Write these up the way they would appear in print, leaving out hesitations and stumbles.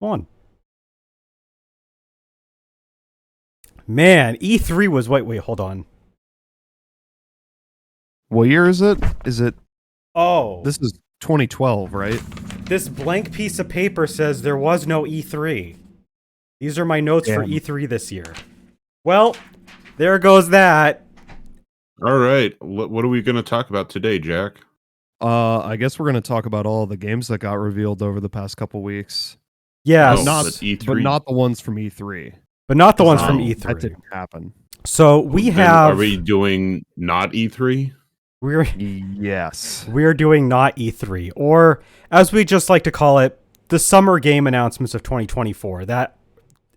fun. Man, E3 was wait, hold on. What year is it? Is it? Oh, This is 2012, right? this blank piece of paper says there was no E3. These are my notes for Damn. E3 this year. Well, there goes that. All right. What are we going to talk about today, Jack? I guess we're gonna talk about all the games that got revealed over the past couple weeks. Yes, but E3. But not the ones from E3. but not the ones from Oh, That E3. didn't happen. So we Then have. Are we doing not E3? Yes. We're doing not E3, or as we just like to call it, the summer game announcements of 2024. That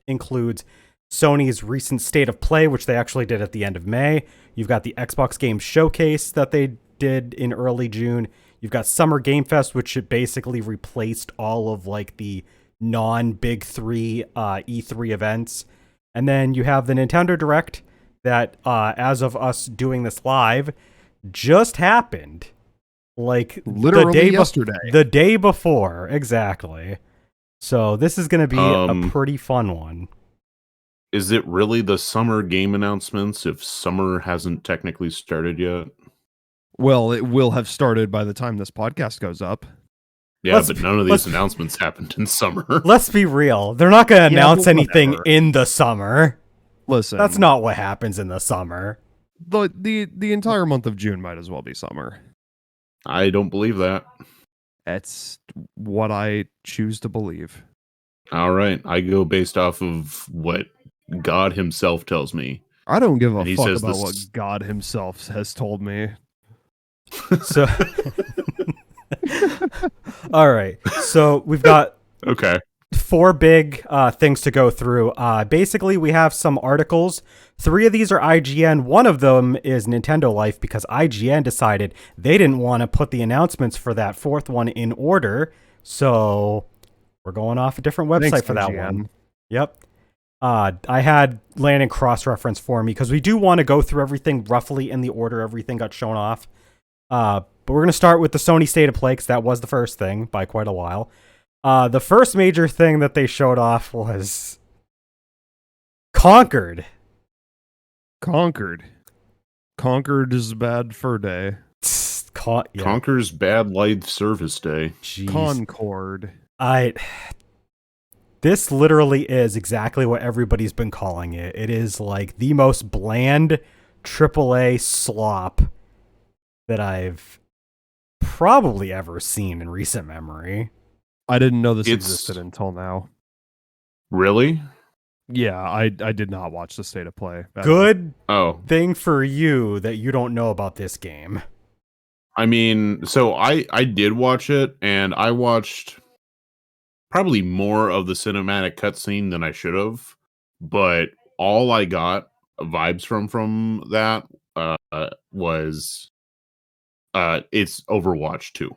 includes Sony's recent State of Play, which they actually did at the end of May. You've got the Xbox Game Showcase that they did in early June. You've got Summer Game Fest, which basically replaced all of like the non-Big 3 E3 events. And then you have the Nintendo Direct that, as of us doing this live, just happened. Like Literally the day yesterday. the day before, exactly. So this is going to be a pretty fun one. Is it really the summer game announcements if summer hasn't technically started yet? Well, it will have started by the time this podcast goes up. Yeah, but none of these announcements happened in summer. Let's be real. They're not going to announce but anything whatever. in the summer. Listen, That's not what happens in the summer. the entire month of June might as well be summer. I don't believe that. That's what I choose to believe. All right. I go based off of what God himself tells me. I don't give a And he fuck says about this- what God himself has told me. So, all right. So we've got Okay. 4 big things to go through. Basically, we have some articles. 3 of these are IGN. One of them is Nintendo Life because IGN decided they didn't want to put the announcements for that 4th one in order. So we're going off a different website Thanks, for that IGN. one. Yep. I had Landon cross-reference for me because we do want to go through everything roughly in the order everything got shown off. But we're going to start with the Sony State of Play because that was the first thing by quite a while. The first major thing that they showed off was Conquered. Conquered is bad fur day. Yeah. Conquer's Bad Life Service Day. Jeez. Concord. This literally is exactly what everybody's been calling it. It is like the most bland AAA slop that I've probably ever seen in recent memory. I didn't know this It's- existed until now. Really? Yeah, I did not watch the State of Play. at all. Good Oh, thing for you that you don't know about this game. I mean, so I did watch it, and I watched probably more of the cinematic cutscene than I should have, but all I got vibes from that was it's Overwatch 2.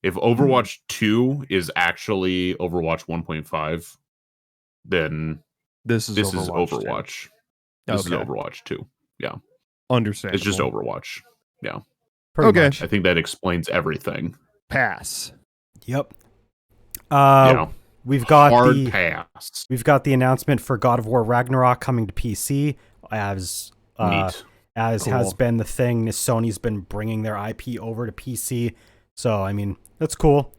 If Overwatch 2 is actually Overwatch 1.5, then This is this Overwatch. is Overwatch. This is Okay. Overwatch 2. Understandable. It's just Overwatch. Pretty Okay. much. I think that explains everything. Pass. Yep. Yeah. We've got Hard the pass. we've got the announcement for God of War Ragnarok coming to PC as Neat. has Cool. been the thing. Sony's been bringing their IP over to PC. So, I mean, that's cool.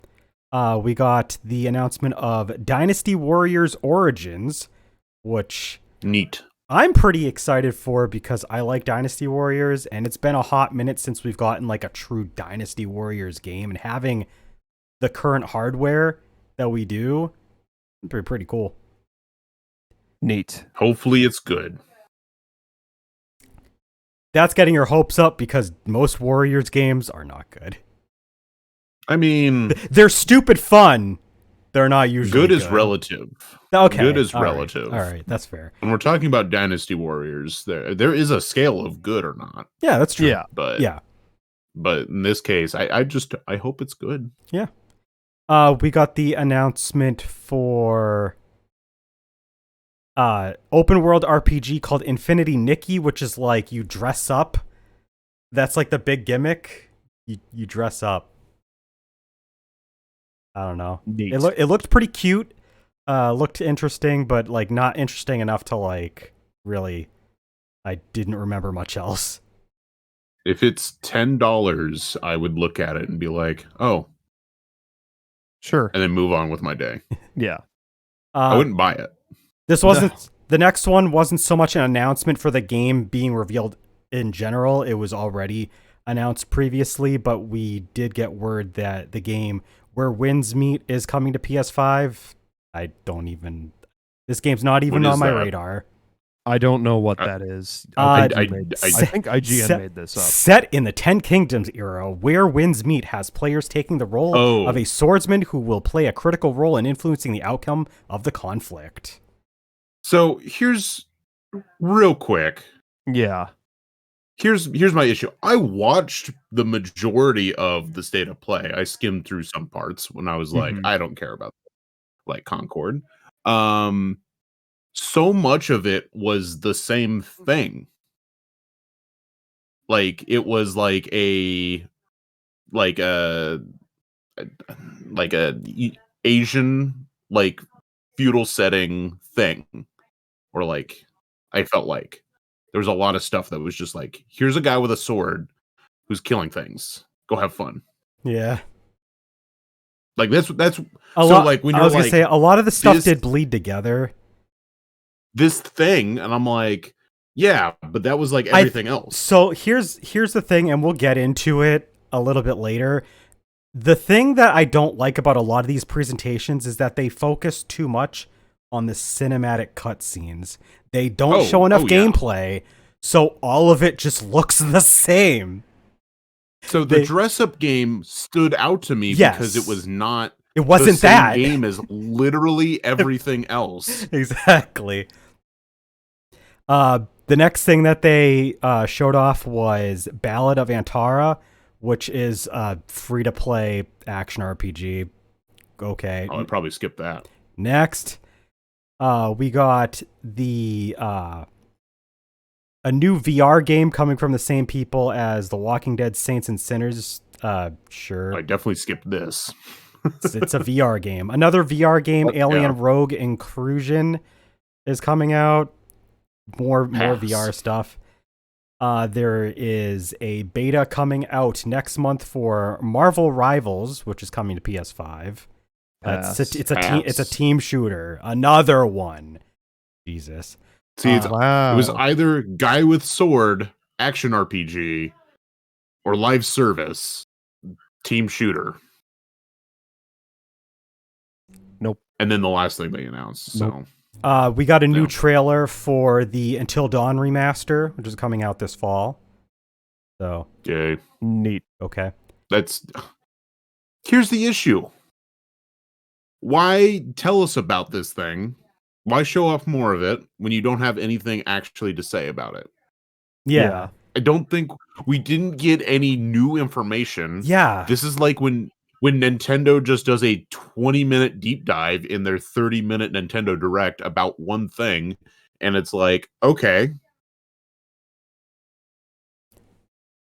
We got the announcement of Dynasty Warriors Origins, which Neat. I'm pretty excited for because I like Dynasty Warriors, and it's been a hot minute since we've gotten like a true Dynasty Warriors game, and having the current hardware that we do, pretty cool. Neat. Hopefully it's good. That's getting your hopes up because most Warriors games are not good. I mean, They're stupid fun. They're not usually good is relative. Okay. Good is all right, relative. All right, that's fair. When we're talking about Dynasty Warriors, there is a scale of good or not. Yeah, that's true. Yeah. But Yeah. But in this case, I hope it's good. We got the announcement for open world RPG called Infinity Nikki, which is like you dress up. That's like the big gimmick. You dress up. I don't know. Neat. It looked pretty cute. looked interesting, but like not interesting enough to like really. I didn't remember much else. If it's $10, I would look at it and be like, "Oh," Sure. and then move on with my day. Yeah. I wouldn't buy it. This wasn't the next one. Wasn't so much an announcement for the game being revealed in general. It was already announced previously, but we did get word that the game Where Winds Meet is coming to PS5. I don't even. This game's not even What on is my that? radar. I don't know what that is. I think IGN made this up. Set in the Ten Kingdoms era, Where Winds Meet has players taking the role of a swordsman who will play a critical role in influencing the outcome of the conflict. So here's real quick. Yeah. Here's my issue. I watched the majority of the state of play. I skimmed through some parts when I was like, I don't care about like Concord. So much of it was the same thing. Like it was like a Asian like feudal setting thing, or like I felt like there was a lot of stuff that was just like, here's a guy with a sword who's killing things. Go have fun. Yeah. Like that's a so lot, like when I you're was gonna like, say a lot of the stuff this- did bleed together. this thing, and I'm like, yeah, but that was like everything else. So here's the thing, and we'll get into it a little bit later. The thing that I don't like about a lot of these presentations is that they focus too much on the cinematic cutscenes. They don't show enough gameplay, so all of it just looks the same. So the dress-up game stood out to me because it was not. It wasn't the same that game as literally everything else. Exactly. The next thing that they showed off was Ballad of Antara, which is a free-to-play action RPG. Okay. I'd probably skip that. Next, we got a new VR game coming from the same people as The Walking Dead Saints and Sinners. Sure. I definitely skipped this. It's a VR game. Another VR game, Alien Rogue Inclusion, is coming out. More VR stuff. There is a beta coming out next month for Marvel Rivals, which is coming to PS5. It's a team shooter. Another one. Jesus. See, it was either guy with sword, action RPG, or live service, team shooter. Nope. And then the last thing they announced. So we got a new trailer for the Until Dawn remaster, which is coming out this fall. So yay. Neat. Okay. Here's the issue. Why tell us about this thing? Why show off more of it when you don't have anything actually to say about it? Yeah. I don't think we didn't get any new information. Yeah. This is like when Nintendo just does a 20-minute deep dive in their 30-minute Nintendo Direct about one thing, and it's like, okay.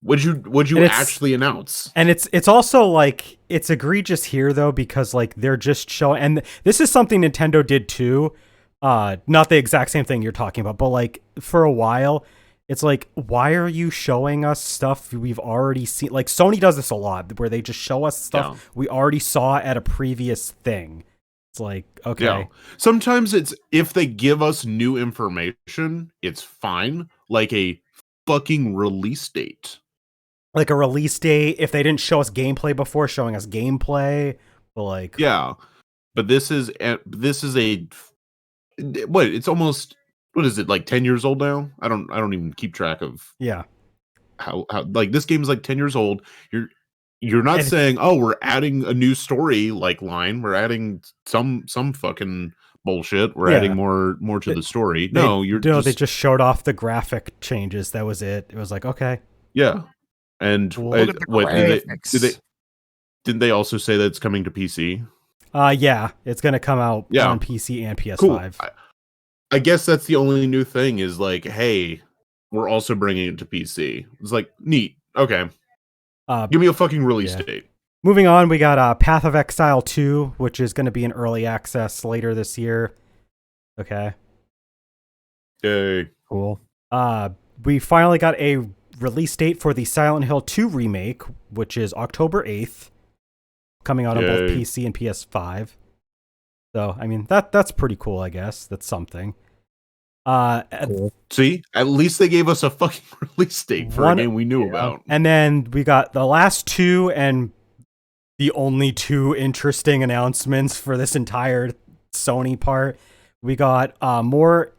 Would you actually announce? And it's also like it's egregious here though, because like they're just showing, and this is something Nintendo did too. Not the exact same thing you're talking about, but like for a while, it's like, why are you showing us stuff we've already seen? Like Sony does this a lot, where they just show us stuff we already saw at a previous thing. It's like, okay. Yeah. Sometimes it's, if they give us new information, it's fine. Like a fucking release date. Like a release date. If they didn't show us gameplay before, showing us gameplay. But like, yeah. But this is a what? It's almost, what is it, like 10 years old now? I don't even keep track of. Yeah. How like this game is like 10 years old. You're not saying, oh, we're adding a new story like line. We're adding some fucking bullshit. We're adding more to the story. They just showed off the graphic changes. That was it. It was like, okay. Yeah. And look at the graphics. Didn't they also say that it's coming to PC? Yeah, it's gonna come out on PC and PS5. Cool. I guess that's the only new thing is like, hey, we're also bringing it to PC. It's like, neat. Okay. Give me a fucking release date. Moving on, we got Path of Exile 2, which is going to be in early access later this year. Okay. Yay. Cool. We finally got a release date for the Silent Hill 2 remake, which is October 8th, coming out on both Yay. PC and PS5. So, I mean, that's pretty cool, I guess. That's something. Cool. See, at least they gave us a fucking release date for a game we knew about. And then we got the last two and the only two interesting announcements for this entire Sony part. We got more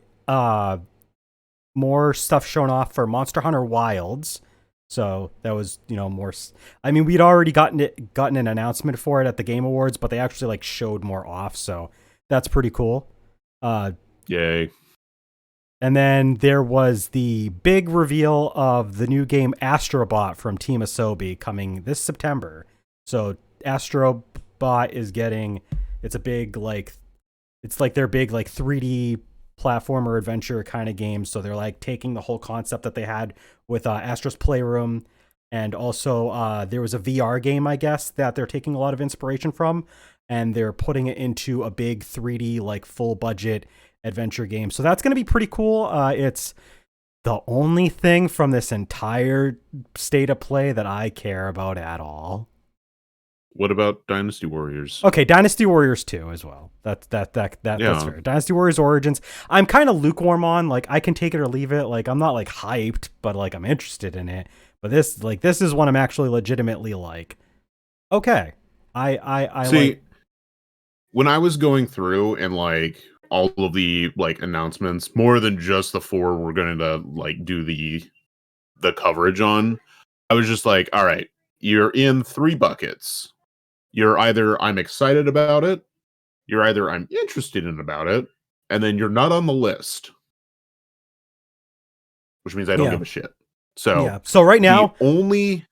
stuff shown off for Monster Hunter Wilds. So that was, more. I mean, we'd already gotten an announcement for it at the Game Awards, but they actually like showed more off. So that's pretty cool. Yay. And then there was the big reveal of the new game Astrobot from Team Asobi coming this September. So Astrobot is getting, it's a big it's like their big 3D platformer adventure kind of game. So they're like taking the whole concept that they had with Astro's Playroom, and also there was a VR game, I guess, that they're taking a lot of inspiration from, and they're putting it into a big 3D full budget adventure game. So that's going to be pretty cool. It's the only thing from this entire state of play that I care about at all. What about Dynasty Warriors? Okay, Dynasty Warriors 2 as well. That's fair. Dynasty Warriors Origins, I'm kind of lukewarm on. I can take it or leave it. I'm not hyped, but I'm interested in it. But this is one I'm actually legitimately okay. I see. When I was going through and all of the announcements, more than just the 4 we're going to do the coverage on, I was just all right, you're in 3 buckets. You're either I'm excited about it, you're either I'm interested in about it, and then you're not on the list, which means I don't give a shit. So So right now, the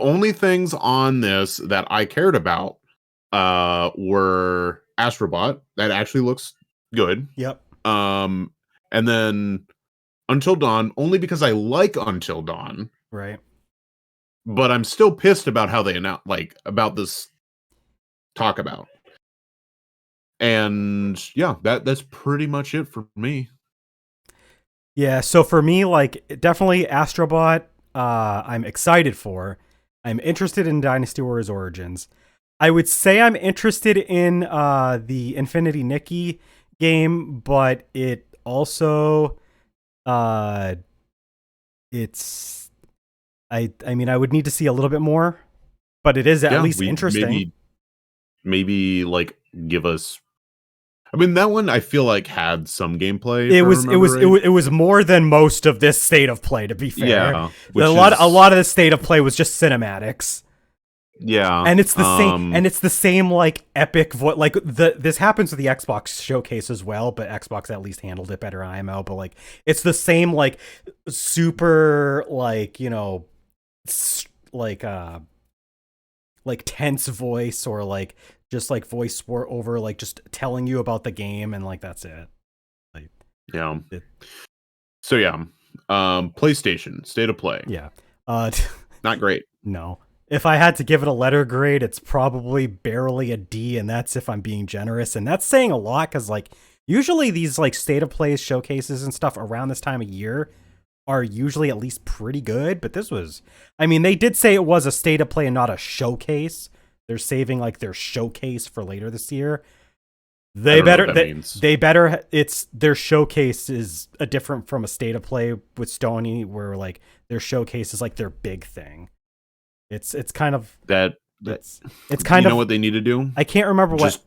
only things on this that I cared about were Astrobot. That actually looks good. Yep. And then Until Dawn, only because I like Until Dawn. Right. But I'm still pissed about how they announced, about this talk about. And yeah, that's pretty much it for me. Yeah, so for me, definitely Astrobot, I'm excited for. I'm interested in Dynasty Warriors Origins. I would say I'm interested in the Infinity Nikki game, but it also it's I mean, I would need to see a little bit more, but it is at least interesting. Maybe give us. I mean, that one I feel had some gameplay. It was more than most of this state of play, to be fair. Yeah, a lot of the state of play was just cinematics. Yeah, and it's the same. And it's the same epic this happens with the Xbox showcase as well, but Xbox at least handled it better. IMO, but it's the same super tense voice, or just voice over just telling you about the game, and that's it. Yeah. So yeah, PlayStation State of Play. Yeah. Not great. No. If I had to give it a letter grade, it's probably barely a D, and that's if I'm being generous. And that's saying a lot, because usually these state of play showcases and stuff around this time of year are usually at least pretty good. But this was, I mean, they did say it was a state of play and not a showcase. They're saving their showcase for later this year. Their showcase is a different from a state of play with Sony, where their showcase is their big thing. It's kind of it's kind of what they need to do. I can't remember just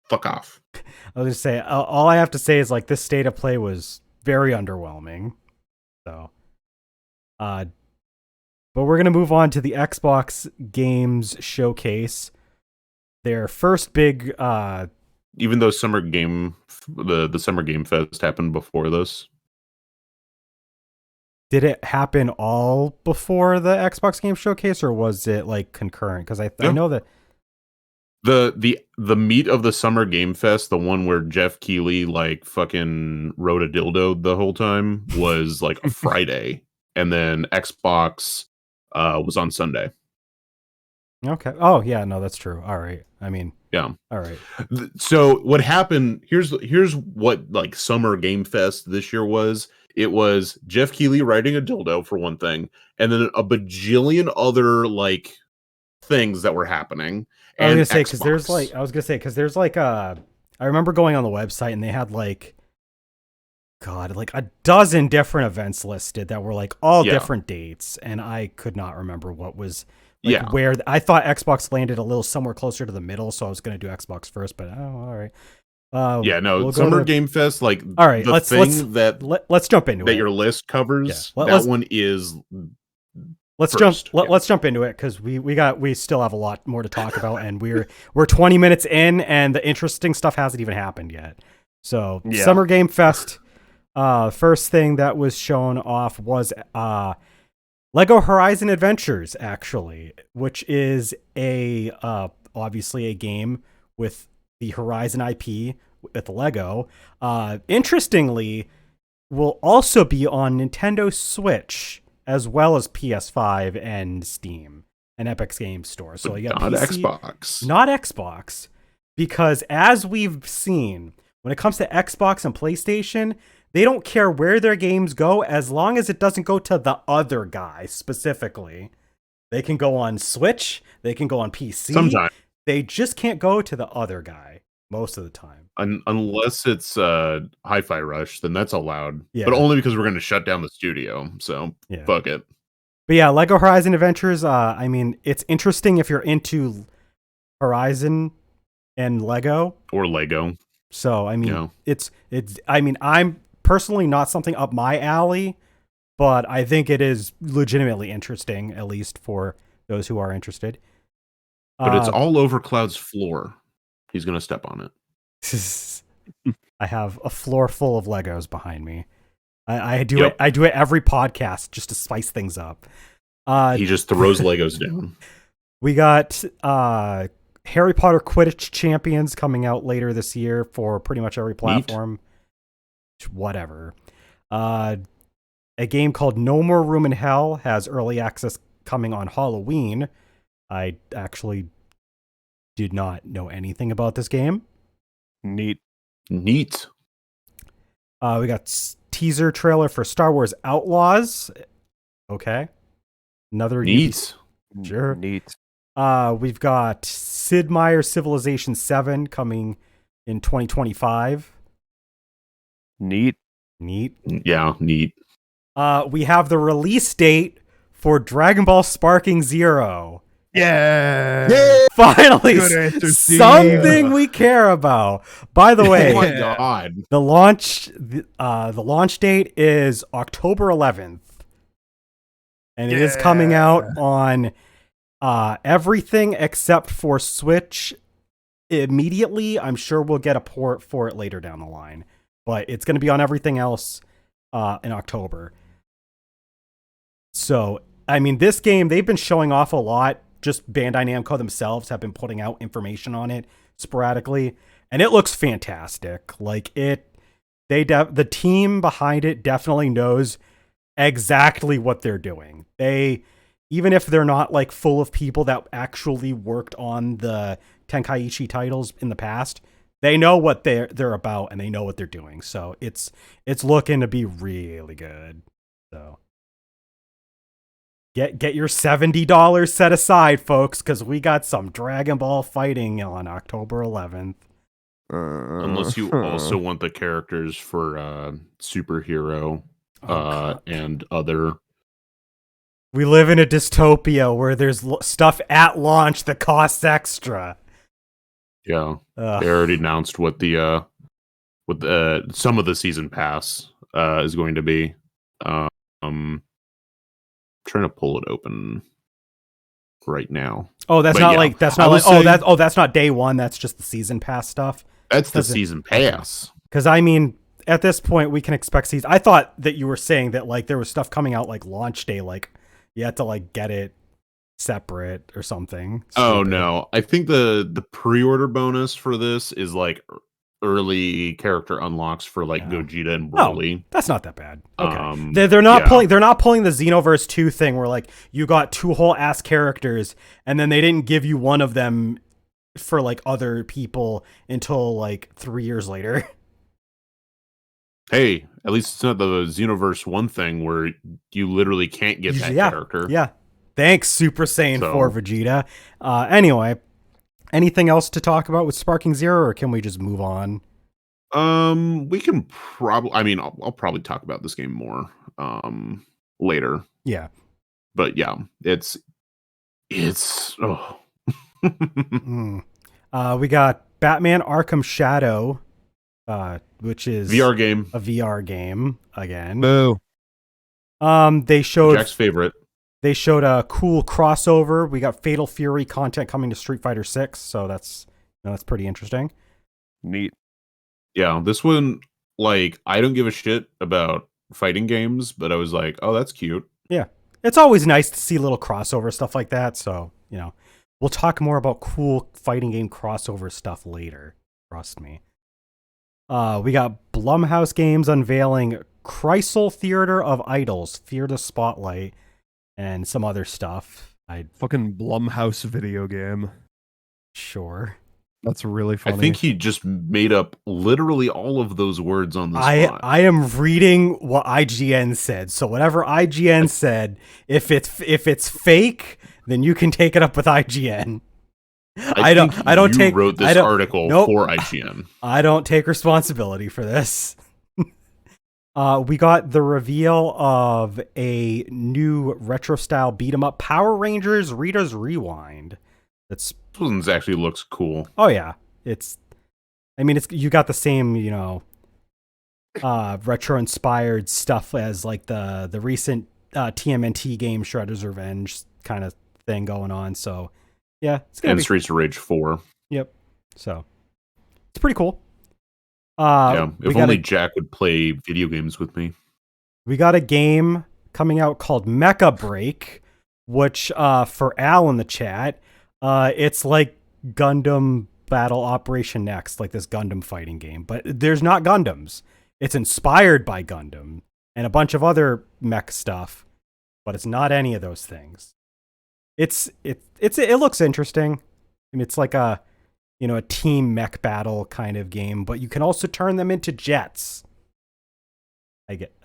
fuck off. I was just say all I have to say is this state of play was very underwhelming. So, but we're gonna move on to the Xbox Games Showcase. Their first big, even though the Summer Game Fest happened before this. Did it happen all before the Xbox Game Showcase, or was it concurrent? Because I know that the meat of the Summer Game Fest, the one where Jeff Keighley fucking rode a dildo the whole time, was a Friday, and then Xbox was on Sunday. Okay. Oh yeah, no, that's true. All right. I mean, Yeah. all right. So what happened? Here's what like Summer Game Fest this year was. It was Jeff Keighley riding a dildo for one thing, and then a bajillion other like things that were happening. I was And gonna say because there's like I remember going on the website and they had like like a dozen different events listed that were like all different dates, and I could not remember what was like where I thought Xbox landed a little somewhere closer to the middle, so I was gonna do Xbox first, but all right. We'll Summer Game Fest, like all right, let's jump into that it. Your list covers Yeah. that one is let's jump into it because we still have a lot more to talk about, and we're 20 minutes in and the interesting stuff hasn't even happened yet. So Summer Game Fest, first thing that was shown off was Lego Horizon Adventures, actually, which is a obviously a game with the Horizon IP with Lego. Interestingly, will also be on Nintendo Switch as well as PS5 and Steam and Epic Games Store. So you got not PC, Xbox, not Xbox, because as we've seen, when it comes to Xbox and PlayStation, they don't care where their games go as long as it doesn't go to the other guy specifically. They can go on Switch, they can go on PC. Sometimes. They just can't go to the other guy most of the time. Unless it's Hi-Fi Rush, then that's allowed. Yeah. But only because we're going to shut down the studio. So fuck it. But yeah, Lego Horizon Adventures, I mean, it's interesting if you're into Horizon and Lego. Or Lego. So, I mean, I'm personally not something up my alley, but I think it is legitimately interesting, at least for those who are interested. But it's all over Cloud's floor. He's going to step on it. I have a floor full of Legos behind me. I do it every podcast just to spice things up. He just throws Legos down. We got Harry Potter Quidditch Champions coming out later this year for pretty much every platform. Neat. Whatever. A game called No More Room in Hell has early access coming on Halloween. I actually did not know anything about this game. Neat. We got teaser trailer for Star Wars Outlaws. Okay. Another neat. Sure. Neat. We've got Sid Meier's Civilization 7 coming in 2025. Neat. Yeah, neat. We have the release date for Dragon Ball Sparking Zero. Yeah. Finally, something we care about. By the way, oh my god, the launch date is October 11th, and it is coming out on everything except for Switch immediately. I'm sure we'll get a port for it later down the line, but it's going to be on everything else in October. So, I mean, this game, they've been showing off a lot. Just Bandai Namco themselves have been putting out information on it sporadically, and it looks fantastic. Like the team behind it definitely knows exactly what they're doing. Even if they're not like full of people that actually worked on the Tenkaichi titles in the past, they know what they're about and they know what they're doing. So it's looking to be really good. So get your $70 set aside, folks, because we got some Dragon Ball fighting on October 11th. Unless you also want the characters for superhero and other. We live in a dystopia where there's stuff at launch that costs extra. Yeah, they already announced what the some of the season pass is going to be. Trying to pull it open right now. Oh, that's that's not day one. That's just the season pass stuff. That's the season pass. Because I mean, at this point, we can expect season. I thought that you were saying that like there was stuff coming out like launch day, like you had to like get it separate or something. Oh no, I think the pre-order bonus for this is like early character unlocks for like Yeah. Gogeta and Oh, Broly. that's not that bad. Okay, they're not pulling the Xenoverse 2 thing where like you got 2 whole ass characters and then they didn't give you one of them for like other people until like 3 years later. Hey, at least it's not the Xenoverse 1 thing where you literally can't get that character. Yeah. Thanks, Super Saiyan 4 Vegeta. Anyway, anything else to talk about with Sparking Zero, or can we just move on? We can probably. I mean, I'll probably talk about this game more later. Yeah. But yeah, it's. Oh. We got Batman Arkham Shadow, which is VR game. A VR game again. Boo. They showed Jack's favorite. They showed a cool crossover. We got Fatal Fury content coming to Street Fighter 6, so that's pretty interesting. Neat. Yeah, this one, like, I don't give a shit about fighting games, but I was like, oh, that's cute. Yeah. It's always nice to see little crossover stuff like that, so, we'll talk more about cool fighting game crossover stuff later. Trust me. We got Blumhouse Games unveiling Chrysler Theater of Idols, Fear the Spotlight, and some other stuff. Fucking Blumhouse video game. Sure. That's really funny. I think he just made up literally all of those words on the spot. I am reading what IGN said. So whatever IGN said, if it's fake, then you can take it up with IGN. I wrote this article for IGN. I don't take responsibility for this. We got the reveal of a new retro style beat 'em up, Power Rangers Rita's Rewind. This one actually looks cool. Oh yeah, it's you got the same retro inspired stuff as like the recent TMNT game Shredder's Revenge kind of thing going on. So yeah, it's gonna be Streets of Rage 4. Yep. So it's pretty cool. Yeah, if only Jack would play video games with me. We got a game coming out called Mecha Break, which for Al in the chat, it's like Gundam Battle Operation Next, like this Gundam fighting game, but there's not Gundams. It's inspired by Gundam and a bunch of other mech stuff, but it's not any of those things. It looks interesting. I mean, it's like a team mech battle kind of game, but you can also turn them into jets.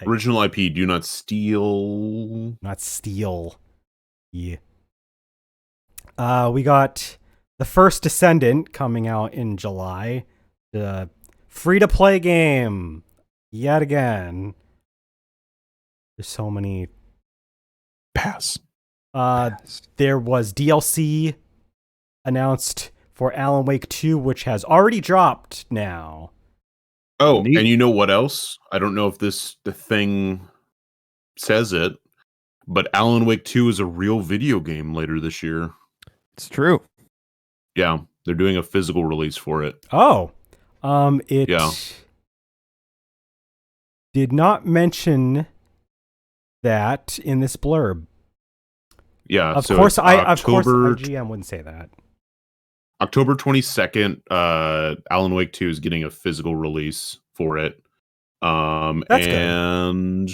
Original IP, do not steal. Not steal. Yeah. We got The First Descendant coming out in July. The free-to-play game. Yet again. There's so many. Pass. There was DLC announced for Alan Wake 2, which has already dropped now. Oh, and you know what else? I don't know if the thing says it, but Alan Wake 2 is a real video game later this year. It's true. Yeah, they're doing a physical release for it. Oh. It did not mention that in this blurb. Yeah, of course IGN wouldn't say that. October 22nd, Alan Wake 2 is getting a physical release for it. That's good.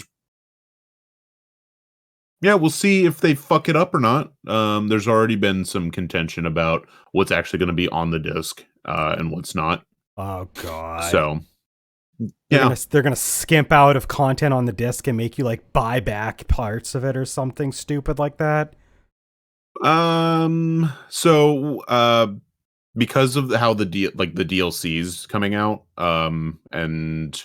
Yeah, we'll see if they fuck it up or not. There's already been some contention about what's actually going to be on the disc and what's not. Oh god. So they're gonna skimp out of content on the disc and make you like buy back parts of it or something stupid like that. Because of how the DLC's coming out, and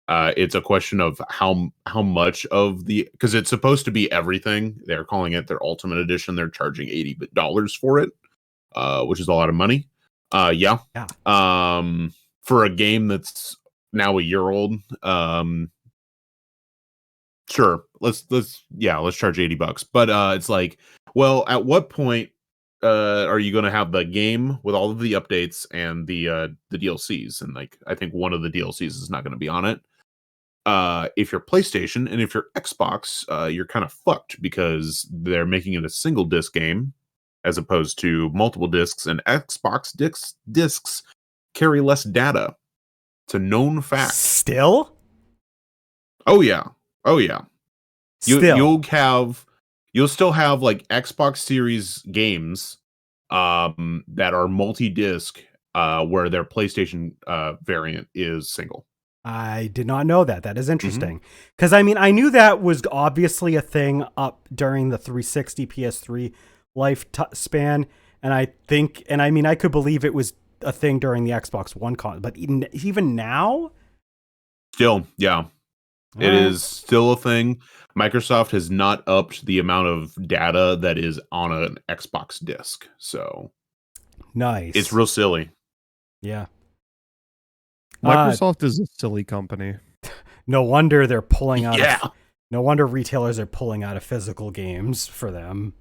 it's a question of how much of because it's supposed to be everything. They're calling it their Ultimate Edition. They're charging $80 for it, which is a lot of money. Yeah. For a game that's now a year old, sure. Let's charge $80. But it's like, well, at what point are you going to have the game with all of the updates and the DLCs? And like, I think one of the DLCs is not going to be on it. If you're PlayStation and if you're Xbox, you're kind of fucked because they're making it a single disc game as opposed to multiple discs, and Xbox discs carry less data. It's a known fact. Still? Oh yeah. Oh yeah. Still. You'll still have like Xbox Series games that are multi-disc where their PlayStation variant is single. I did not know that. That is Mm-hmm. interesting. Because, I mean, I knew that was obviously a thing up during the 360 PS3 lifespan. And I mean, I could believe it was a thing during the Xbox One con. But even now? Still, yeah. It Alright. is still a thing. Microsoft has not upped the amount of data that is on an Xbox disc. So Nice. it's real silly. Yeah. Microsoft is a silly company. No wonder they're pulling out. Yeah. No wonder retailers are pulling out of physical games for them.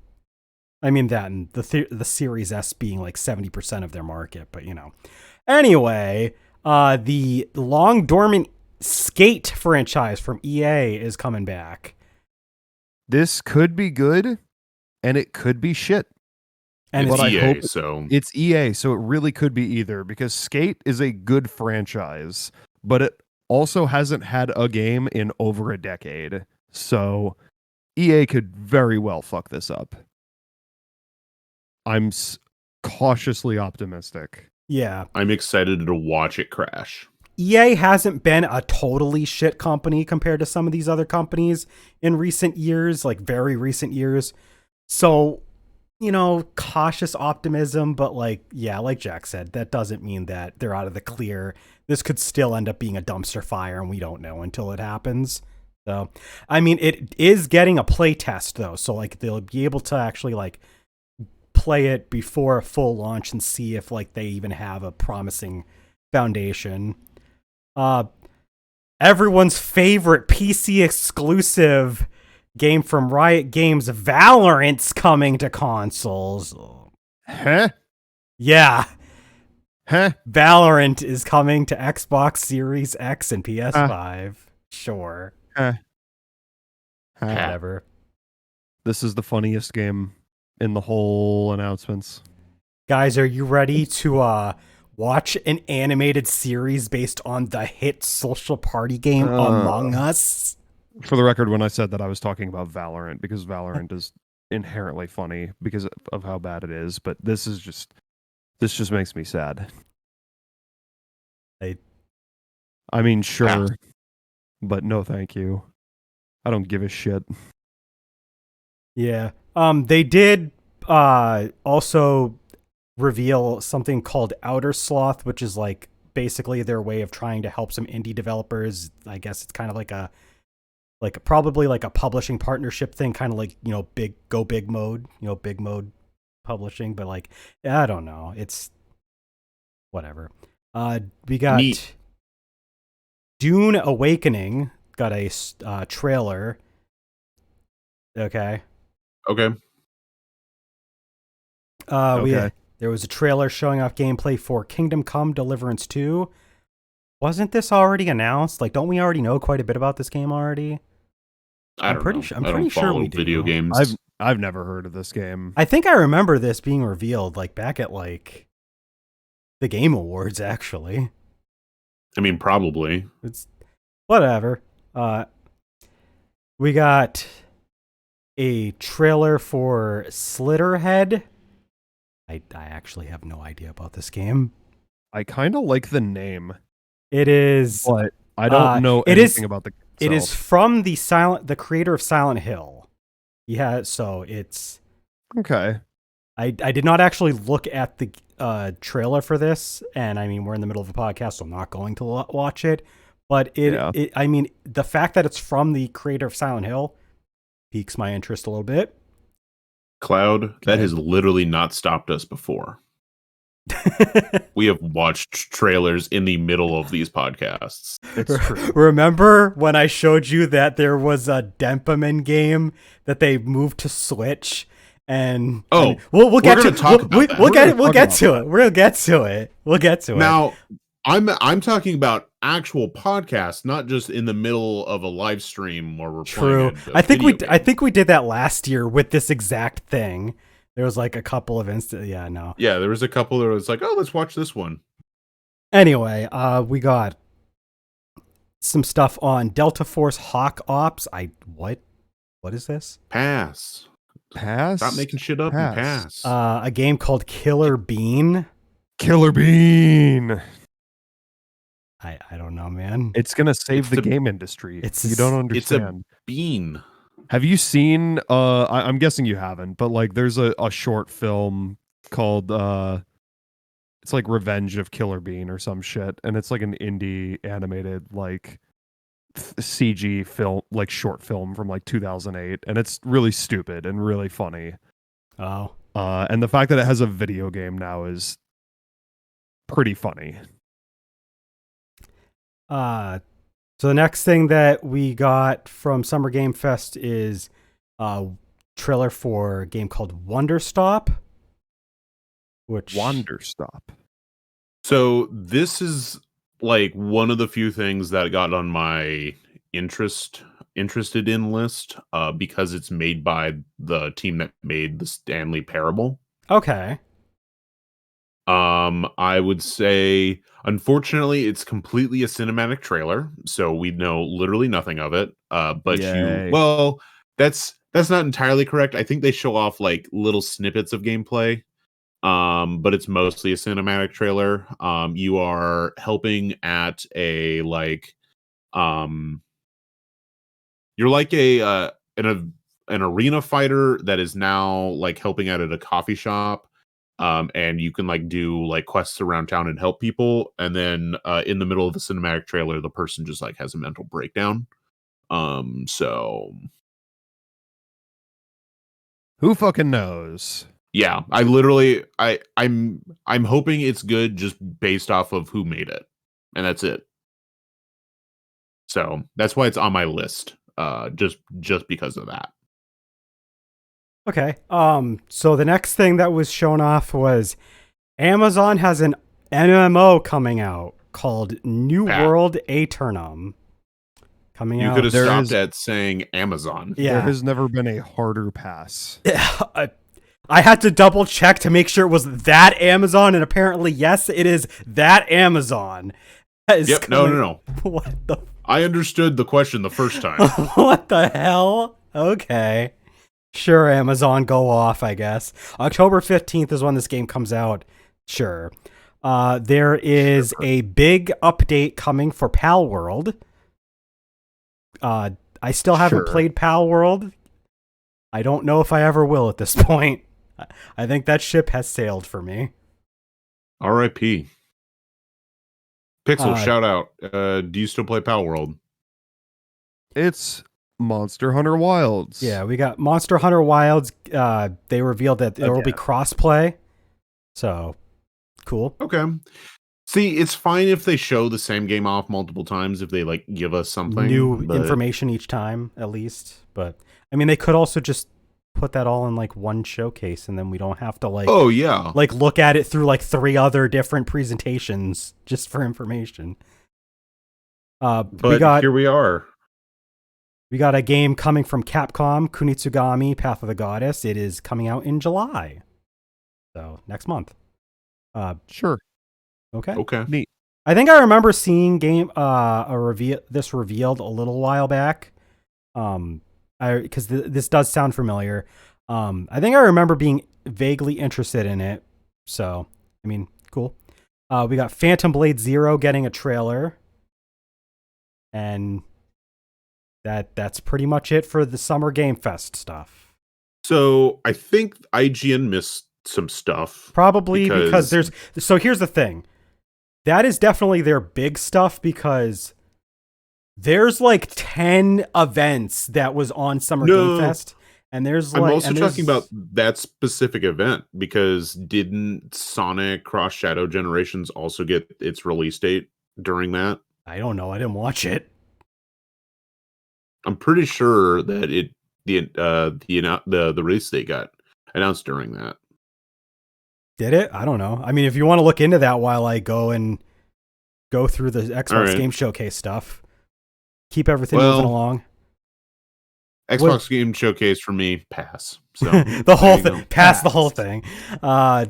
I mean that, and the Series S being like 70% of their market, but you know. Anyway, the long dormant Skate franchise from EA is coming back, This could be good, and it could be shit. and It's But I EA, hope so It's EA, so it really could be either, because Skate is a good franchise, but it also hasn't had a game in over a decade. So EA could very well fuck this up. I'm cautiously optimistic. yeah, I'm excited to watch it crash. EA hasn't been a totally shit company compared to some of these other companies in recent years, like very recent years. So, you know, cautious optimism, but like, yeah, like Jack said, that doesn't mean that they're out of the clear. This could still end up being a dumpster fire, and we don't know until it happens. So, I mean, it is getting a play test though. So like they'll be able to actually like play it before a full launch and see if like they even have a promising foundation. Everyone's favorite PC exclusive game from Riot Games, Valorant's coming to consoles. Huh? Yeah, Huh? Valorant is coming to Xbox Series X and PS5. Sure. Huh? Whatever. This is the funniest game in the whole announcements. Guys, are you ready to watch an animated series based on the hit social party game Among Us? For the record, when I said that, I was talking about Valorant, because Valorant is inherently funny because of how bad it is, but this just makes me sad. I mean, sure, but no thank you. I don't give a shit. Yeah. They did also reveal something called Outer Sloth, which is like basically their way of trying to help some indie developers. I guess it's kind of like probably like a publishing partnership thing, kind of like, you know, big mode publishing, but like, I don't know. It's whatever. We got Neat. Dune Awakening got a trailer. Okay. Okay. There was a trailer showing off gameplay for Kingdom Come Deliverance 2. Wasn't this already announced? Like, don't we already know quite a bit about this game already? I'm pretty pretty sure- sure. I'm pretty sure we video do. games. I've never heard of this game. I think I remember this being revealed like back at like the Game Awards, actually. I mean, probably. It's whatever. We got a trailer for Slitterhead. I actually have no idea about this game. I kind of like the name, It is but I don't know it anything is- about the. it is itself. from the creator of Silent Hill. Yeah, so it's Okay. I did not actually look at the trailer for this, and I mean, we're in the middle of a podcast, so I'm not going to watch it. But I mean, the fact that it's from the creator of Silent Hill piques my interest a little bit. Cloud, that has literally not stopped us before. We have watched trailers in the middle of these podcasts. It's true. Remember when I showed you that there was a Dempaman game that they moved to Switch? And Oh, we'll get gonna to talk about that. we'll We're get gonna we'll talk get about to it. We'll get to it. We'll get to it. Now, I'm talking about actual podcasts, not just in the middle of a live stream where we're True. playing. I think we did that last year with this exact thing. There was like a couple of instances. Yeah, no. Yeah, there was a couple that was like, oh, let's watch this one. Anyway, we got some stuff on Delta Force Hawk Ops. What is this? Pass. Stop making shit up and pass. A game called Killer Bean. Killer Bean. I don't know, man. It's gonna save It's the the- game industry. it's- You don't It's a understand. bean. Have you seen? I'm guessing you haven't, but like, there's a short film called it's like Revenge of Killer Bean or some shit, and it's like an indie animated like CG film, like short film from like 2008, and it's really stupid and really funny. Oh, And the fact that it has a video game now is pretty funny. so the next thing that we got from Summer Game Fest is a trailer for a game called Wonder Stop, which Wanderstop. So this is like one of the few things that got on my interested in list because it's made by the team that made the Stanley Parable. Okay. I would say unfortunately it's completely a cinematic trailer, so we know literally nothing of it. But Yay. that's not entirely correct. I think they show off like little snippets of gameplay. But it's mostly a cinematic trailer. You are helping at a like you're like an arena fighter that is now like helping out at a coffee shop. And you can like do like quests around town and help people, and then in the middle of the cinematic trailer the person just like has a mental breakdown. So Who fucking knows? yeah, I literally I'm hoping it's good just based off of who made it, and that's it. So that's why it's on my list, just because of that. Okay. So the next thing that was shown off was Amazon has an MMO coming out called New Pat. World Aeternum. Coming You out. could have there stopped is- at saying Amazon. There Yeah. has never been a harder pass. I had to double check to make sure it was that Amazon, and apparently, yes, it is that Amazon. That is Yep. No. What the I understood the question the first time. what the hell? Okay. Sure, Amazon, go off, I guess. October 15th is when this game comes out. Sure. There is a big update coming for Pal World. I still haven't Sure. played Pal World. I don't know if I ever will at this point. I think that ship has sailed for me. R.I.P. Pixel, Uh, shout out. Do you still play Pal World? It's Monster Hunter Wilds. Yeah, we got Monster Hunter Wilds. They revealed that there will be Again. crossplay. So, cool. Okay. See, it's fine if they show the same game off multiple times if they like give us something New but- information each time, at least. But I mean, they could also just put that all in like one showcase, and then we don't have to like Oh yeah. like look at it through like 3 other different presentations just for information. But we here we are. got a game coming from Capcom, Kunitsugami Path of the Goddess. It is coming out in July, so next month. Sure. Okay. Okay. Neat. I think I remember seeing this revealed a little while back. Because this does sound familiar. I think I remember being vaguely interested in it. So, I mean, cool. We got Phantom Blade Zero getting a trailer, and that's pretty much it for the Summer Game Fest stuff. So I think IGN missed some stuff. Probably because Because- so here's the thing. That is definitely their big stuff because there's like 10 events that was on Summer No. Game Fest, and there's I'm like also and talking there's- about that specific event because didn't Sonic Cross Shadow Generations also get its release date during that? I don't know. I didn't watch it. I'm pretty sure that the release date got announced during that. Did it? I don't know. I mean, if you want to look into that while I go through the Xbox All right. Game Showcase stuff, keep everything Well, moving along. Xbox Game Showcase for me, pass. So The whole there you thing, go. past the whole thing. Yeah.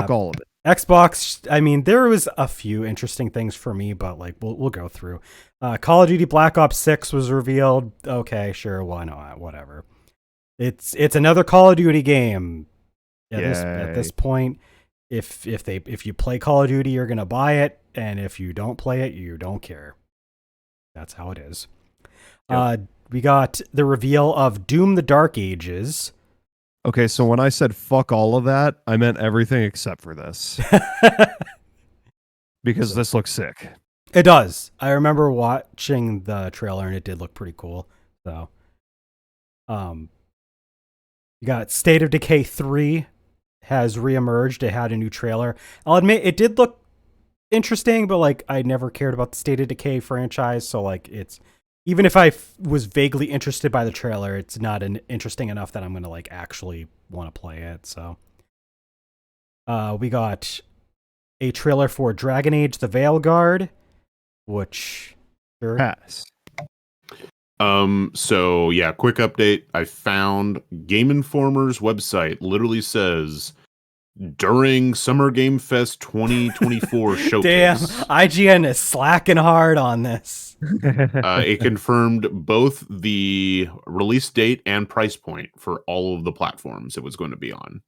Fuck all of it. Xbox, I mean, there was a few interesting things for me, but like we'll go through. Call of Duty Black Ops 6 was revealed. Okay, sure, why not? Whatever. It's another Call of Duty game. At this point, if you play Call of Duty, you're gonna buy it, and if you don't play it, you don't care. That's how it is. Yep. We got the reveal of Doom: The Dark Ages. Okay, so when I said fuck all of that, I meant everything except for this. Because this looks sick. It does. I remember watching the trailer and it did look pretty cool. So, you got State of Decay 3 has reemerged. It had a new trailer. I'll admit it did look interesting, but like I never cared about the State of Decay franchise. So like it's, even if I was vaguely interested by the trailer, it's not interesting enough that I'm going to like actually want to play it. So, we got a trailer for Dragon Age: The Veilguard, which sure. Pass. So yeah, quick update. I found Game Informer's website literally says during Summer Game Fest 2024 showcase. Damn, IGN is slacking hard on this. It confirmed both the release date and price point for all of the platforms it was going to be on.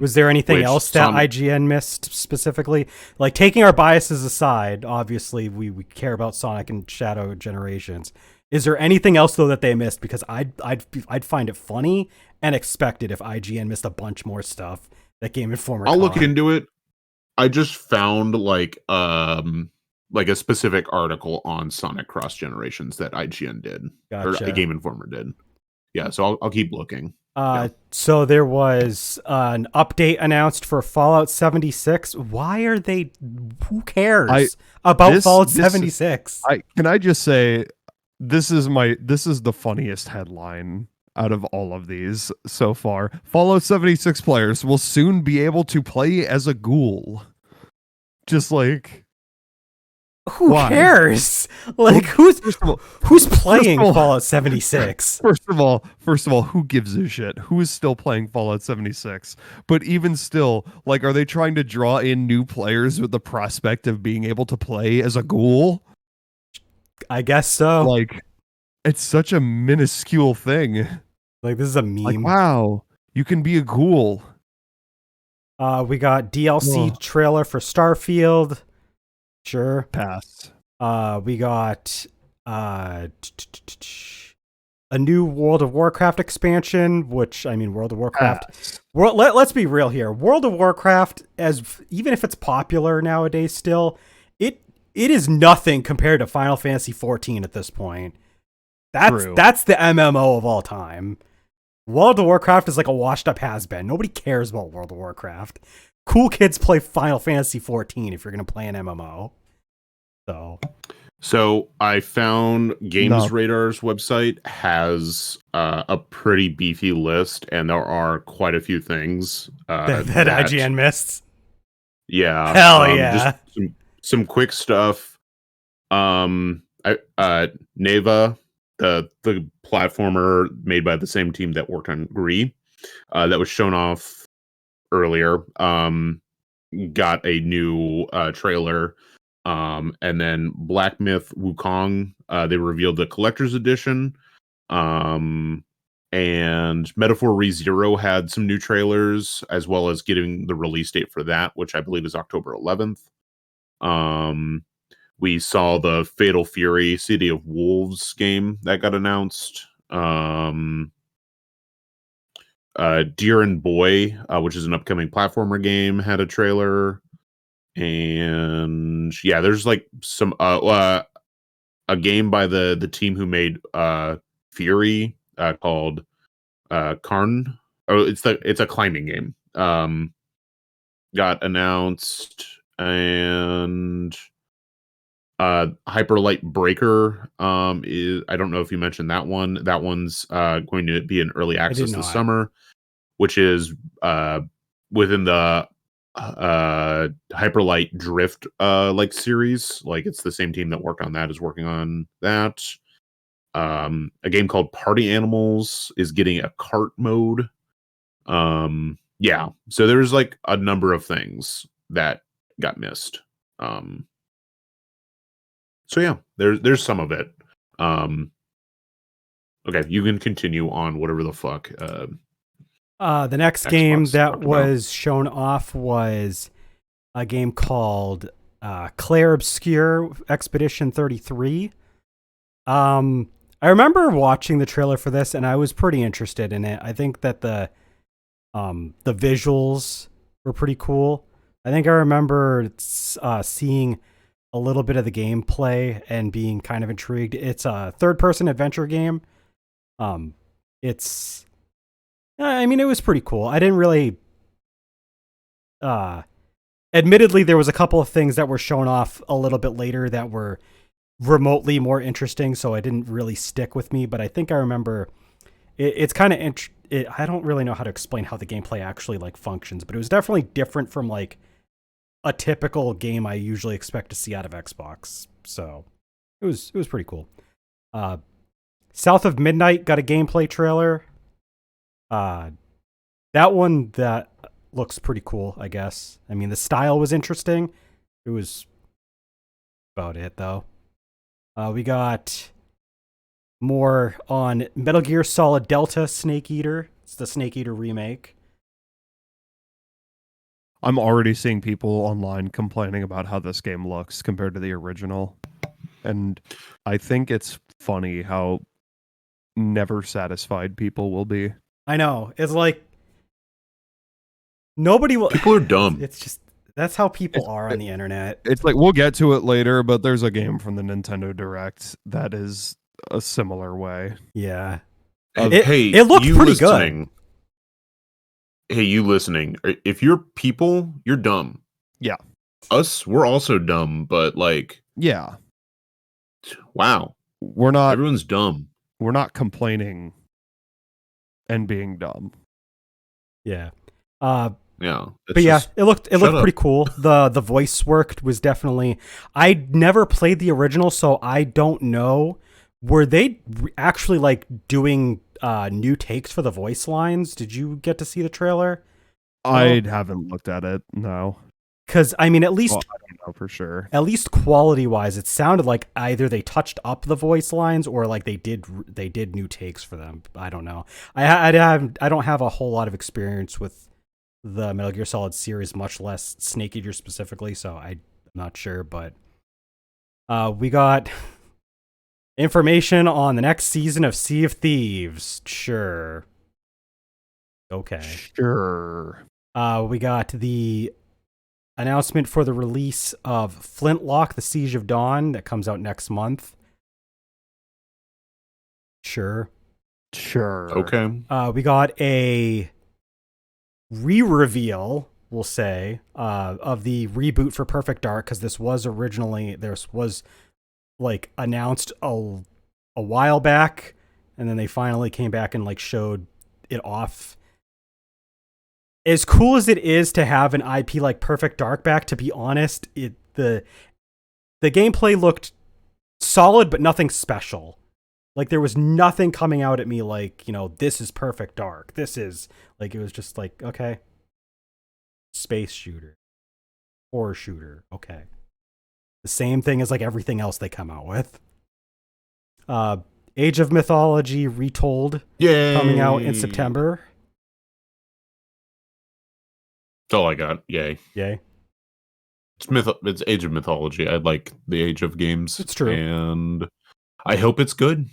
Was there anything else that IGN missed specifically? Like, taking our biases aside, obviously we care about Sonic and Shadow Generations. Is there anything else though that they missed? Because I'd find it funny and expected if IGN missed a bunch more stuff that Game Informer. I'll look into it. I just found like a specific article on Sonic Cross Generations that IGN did, Gotcha. or Game Informer did. Yeah, so I'll keep looking. So there was an update announced for Fallout 76. Why are they? Who cares about Fallout 76? Can I just say, this is the funniest headline out of all of these so far. Fallout 76 players will soon be able to play as a ghoul. Just like, who cares? Like, who's playing Fallout 76? First of all, who gives a shit? Who is still playing Fallout 76? But even still, like, are they trying to draw in new players with the prospect of being able to play as a ghoul? I guess so. Like, it's such a minuscule thing. Like, this is a meme. Like, wow, you can be a ghoul. We got DLC trailer for Starfield. Sure. Pass. We got a new World of Warcraft expansion, which, I mean, World of Warcraft. Let's be real here. World of Warcraft, even if it's popular nowadays still, it is nothing compared to Final Fantasy 14 at this point. That's the MMO of all time. World of Warcraft is like a washed up has-been. Nobody cares about World of Warcraft. Cool kids play Final Fantasy 14 if you're going to play an MMO. So I found Games Radar's website has a pretty beefy list, and there are quite a few things that IGN missed. Yeah. Hell yeah. Just some quick stuff. Neva, the platformer made by the same team that worked on Gree, that was shown off earlier, got a new trailer. And then Black Myth Wukong, they revealed the collector's edition. And Metaphor ReZero had some new trailers, as well as getting the release date for that, which I believe is October 11th. We saw the Fatal Fury City of Wolves game that got announced. Deer and Boy, which is an upcoming platformer game, had a trailer. And yeah, there's like some a game by the team who made Fury called Karn. Oh, it's a climbing game. Got announced, and Hyperlight Breaker is, I don't know if you mentioned that one. That one's going to be in early access this summer, which is within the Hyperlight Drift like series. Like, it's the same team that worked on that is working on that. A game called Party Animals is getting a cart mode. yeah, so there's like a number of things that got missed. So yeah, there's some of it. Okay, you can continue on whatever the fuck. The next game Xbox that talked about. was shown off was a game called Claire Obscure Expedition 33. I remember watching the trailer for this and I was pretty interested in it. I think that the visuals were pretty cool. I think I remember seeing a little bit of the gameplay and being kind of intrigued. It's a third-person adventure game. It's I mean, it was pretty cool. I didn't really admittedly there was a couple of things that were shown off a little bit later that were remotely more interesting, so it didn't really stick with me, but I think I remember it's kind of I don't really know how to explain how the gameplay actually like functions, but it was definitely different from like a typical game I usually expect to see out of Xbox. So it was pretty cool. South of Midnight got a gameplay trailer. That one that looks pretty cool, I guess. I mean, the style was interesting. It was about it though. We got more on Metal Gear Solid Delta Snake Eater. It's the Snake Eater remake. I'm already seeing people online complaining about how this game looks compared to the original. And I think it's funny how never satisfied people will be. I know. It's like nobody will. People are dumb. It's just that's how people are on the internet. It's like we'll get to it later, but there's a game from the Nintendo Direct that is a similar way. Yeah. Hey, it looked you pretty listening, good. Hey, you listening? If you're people, you're dumb. Yeah. Us, we're also dumb, but like, Yeah. wow, We're not everyone's dumb. we're not complaining and being dumb. Yeah. Yeah, But yeah, it looked up. pretty cool. The voice work was definitely. I never played the original, so I don't know. Were they actually like doing new takes for the voice lines? Did you get to see the trailer? I haven't looked at it. No. Because I mean, at least Well, I don't know for sure. at least quality wise, it sounded like either they touched up the voice lines or like they did new takes for them. I don't know. I don't have a whole lot of experience with the Metal Gear Solid series, much less Snake Eater specifically, so I'm not sure. But we got information on the next season of Sea of Thieves. Sure. Okay. Sure. We got the announcement for the release of Flintlock: The Siege of Dawn that comes out next month. Sure. Sure. Okay. We got a re-reveal, we'll say, of the reboot for Perfect Dark, because this was like announced a while back, and then they finally came back and like showed it off. As cool as it is to have an IP like Perfect Dark back, to be honest, the gameplay looked solid, but nothing special. Like there was nothing coming out at me like, you know, this is Perfect Dark. This is like, it was just like, okay, space shooter, horror shooter, okay. The same thing as like everything else they come out with. Age of Mythology Retold, Yay! coming out in September. That's all I got. Yay! Yay. It's Age of Mythology. I like the Age of games. It's true. And I hope it's good.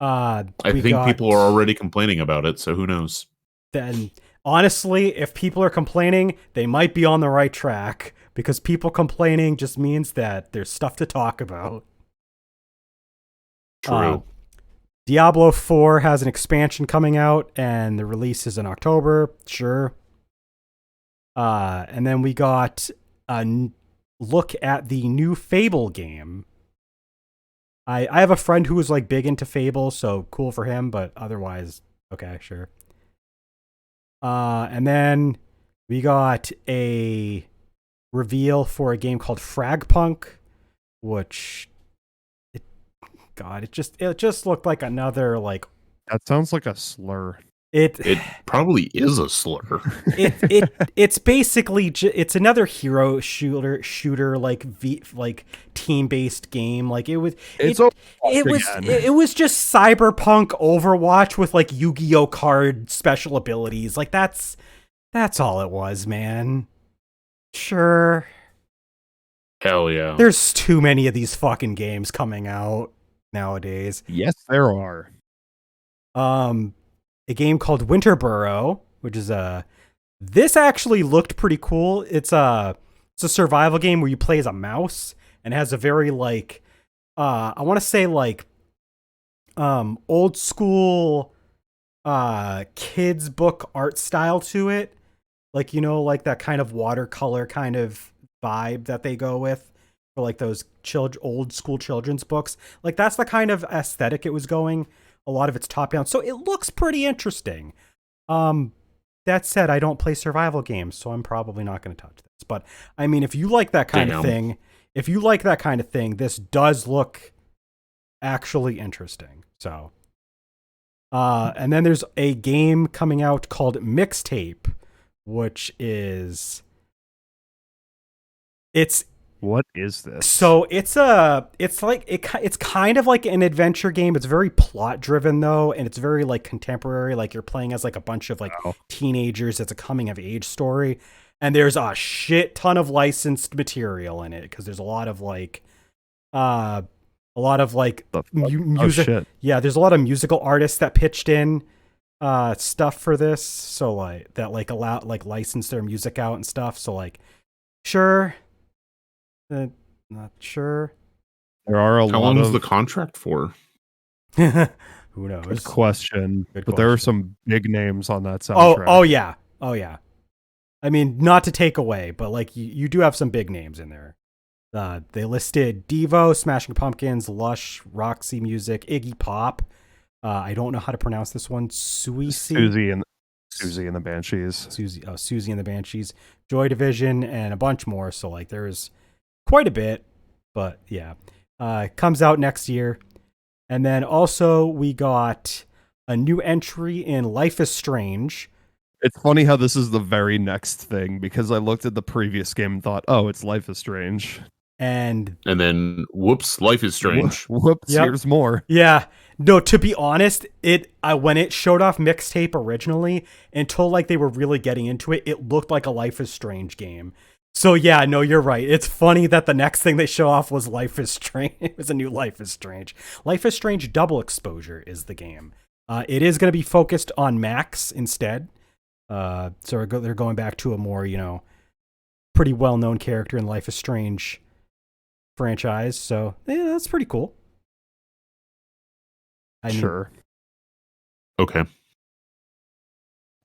I think people are already complaining about it, so who knows? Then, honestly, if people are complaining, they might be on the right track, because people complaining just means that there's stuff to talk about. True. Diablo 4 has an expansion coming out, and the release is in October. Sure. And then we got a look at the new Fable game. I have a friend who was like big into Fable, so cool for him, but otherwise, okay, sure. And then we got a reveal for a game called Fragpunk, which it just looked like another like. That sounds like a slur. It probably is a slur. It's basically it's another hero shooter like team based game. Like it was it was just Cyberpunk Overwatch with like Yu-Gi-Oh card special abilities. Like that's all it was, man. Sure. Hell yeah. There's too many of these fucking games coming out nowadays. Yes, there are. A game called Winterborough, which is this actually looked pretty cool. It's a survival game where you play as a mouse and has a very like I want to say like old school kids book art style to it. Like, you know, like that kind of watercolor kind of vibe that they go with for like those old school children's books. Like that's the kind of aesthetic it was going. A lot of it's top down. So it looks pretty interesting. That said, I don't play survival games, so I'm probably not going to touch this. But I mean, if you like that kind of thing, this does look actually interesting. So, and then there's a game coming out called Mixtape, which is what is this? So it's kind of like an adventure game. It's very plot driven though, and it's very like contemporary. Like you're playing as like a bunch of like teenagers. It's a coming of age story, and there's a shit ton of licensed material in it because there's a lot of like music. Shit. Yeah, there's a lot of musical artists that pitched in stuff for this. So like that like allow like license their music out and stuff. So like sure. Not sure. There are a lot of... How long is the contract for? Who knows? Good question. Good But there are question. some big names on that soundtrack. Oh yeah. I mean, not to take away, but like you do have some big names in there. They listed Devo, Smashing Pumpkins, Lush, Roxy Music, Iggy Pop. I don't know how to pronounce this one. Susie and the Banshees. Susie and the Banshees, Joy Division, and a bunch more. So like there's quite a bit, but yeah, comes out next year. And then also we got a new entry in Life is Strange. It's funny how this is the very next thing because I looked at the previous game and thought, oh, it's Life is Strange. And then whoops, Life is Strange. Whoops, Yep. Here's more. Yeah. No, to be honest, when it showed off Mixtape originally, until like they were really getting into it, it looked like a Life is Strange game. So yeah, no, you're right. It's funny that the next thing they show off was Life is Strange. It was a new Life is Strange. Life is Strange Double Exposure is the game. It is going to be focused on Max instead. So they're going back to a more, pretty well-known character in Life is Strange franchise. So yeah, that's pretty cool. Sure. Okay.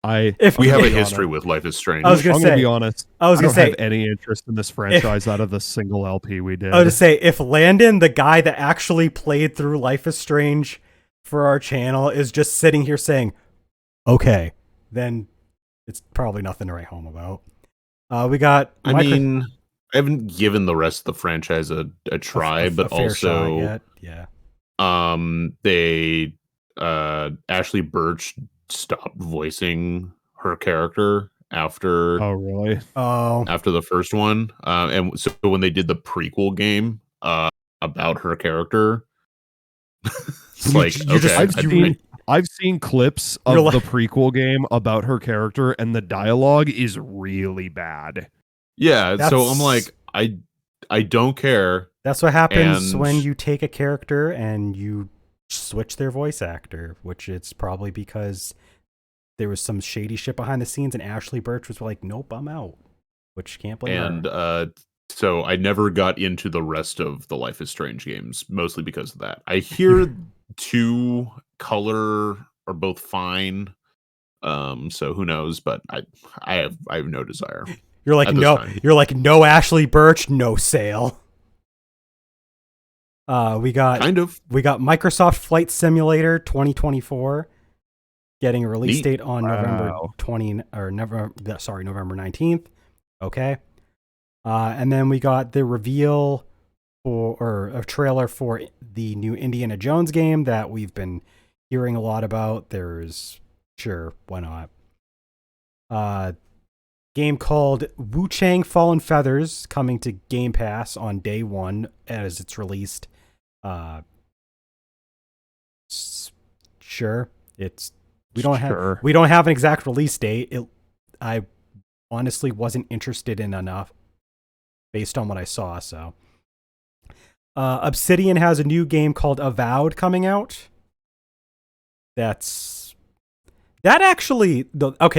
We have a history with Life is Strange. I was gonna I'm say, gonna be honest. I was gonna don't say, have any interest in this franchise out of the single LP we did. I was gonna say, if Landon, the guy that actually played through Life is Strange for our channel, is just sitting here saying, "Okay," then it's probably nothing to write home about. We got. I haven't given the rest of the franchise a try, but fair also, shot yet. they Ashley Birch stopped voicing her character after Oh, really? after the first one, and so when they did the prequel game about her character, it's like you just- I've seen clips of the prequel game about her character, and the dialogue is really bad. yeah. So I'm like, I don't care. That's what happens And- when you take a character and you switch their voice actor, which it's probably because there was some shady shit behind the scenes, and Ashley Birch was like, "Nope, I'm out," which can't blame her. And so I never got into the rest of the Life is Strange games, mostly because of that. I hear 2 color are both fine. So who knows? But I have no desire. You're like, at this no, time. you're like, no Ashley Birch, no sale. We got Microsoft Flight Simulator 2024 getting a release Neat. date on Wow. November 19th. Okay. And then we got the reveal or a trailer for the new Indiana Jones game that we've been hearing a lot about. There's Sure, why not? Game called Wu Chang Fallen Feathers coming to Game Pass on day one as it's released. Sure, it's we don't have an exact release date. I honestly wasn't interested in enough based on what I saw. So, Obsidian has a new game called Avowed coming out. Okay,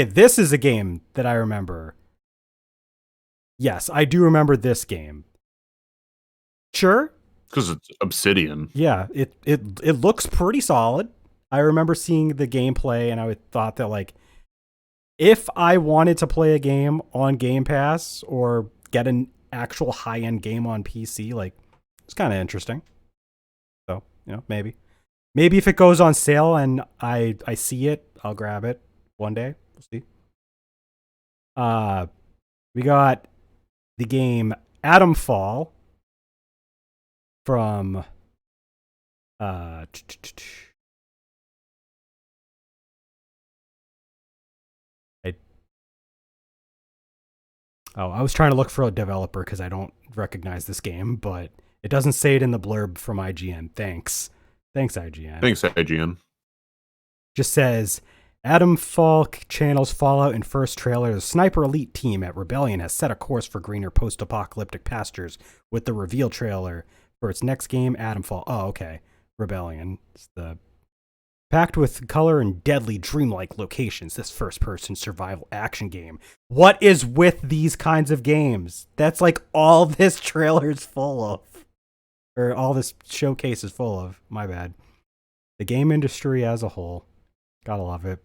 this is a game that I remember. Yes, I do remember this game. Sure. Because it's Obsidian. Yeah, it looks pretty solid. I remember seeing the gameplay and I thought that, like, if I wanted to play a game on Game Pass or get an actual high-end game on PC, like, it's kind of interesting. So, maybe if it goes on sale and I see it, I'll grab it one day. We'll see. We got the game Atom Fall from I was trying to look for a developer because I don't recognize this game, but it doesn't say it in the blurb from IGN. Thanks, IGN. Thanks, IGN. Just says, Atom Fall channels Fallout in first trailer. The Sniper Elite team at Rebellion has set a course for greener post-apocalyptic pastures with the reveal trailer for its next game, Atom Fall. Oh, okay. Rebellion. It's the packed with color and deadly dreamlike locations, this first-person survival action game. What is with these kinds of games? That's like all this trailer's full of. Or all this showcase is full of. My bad. The game industry as a whole. Gotta love it.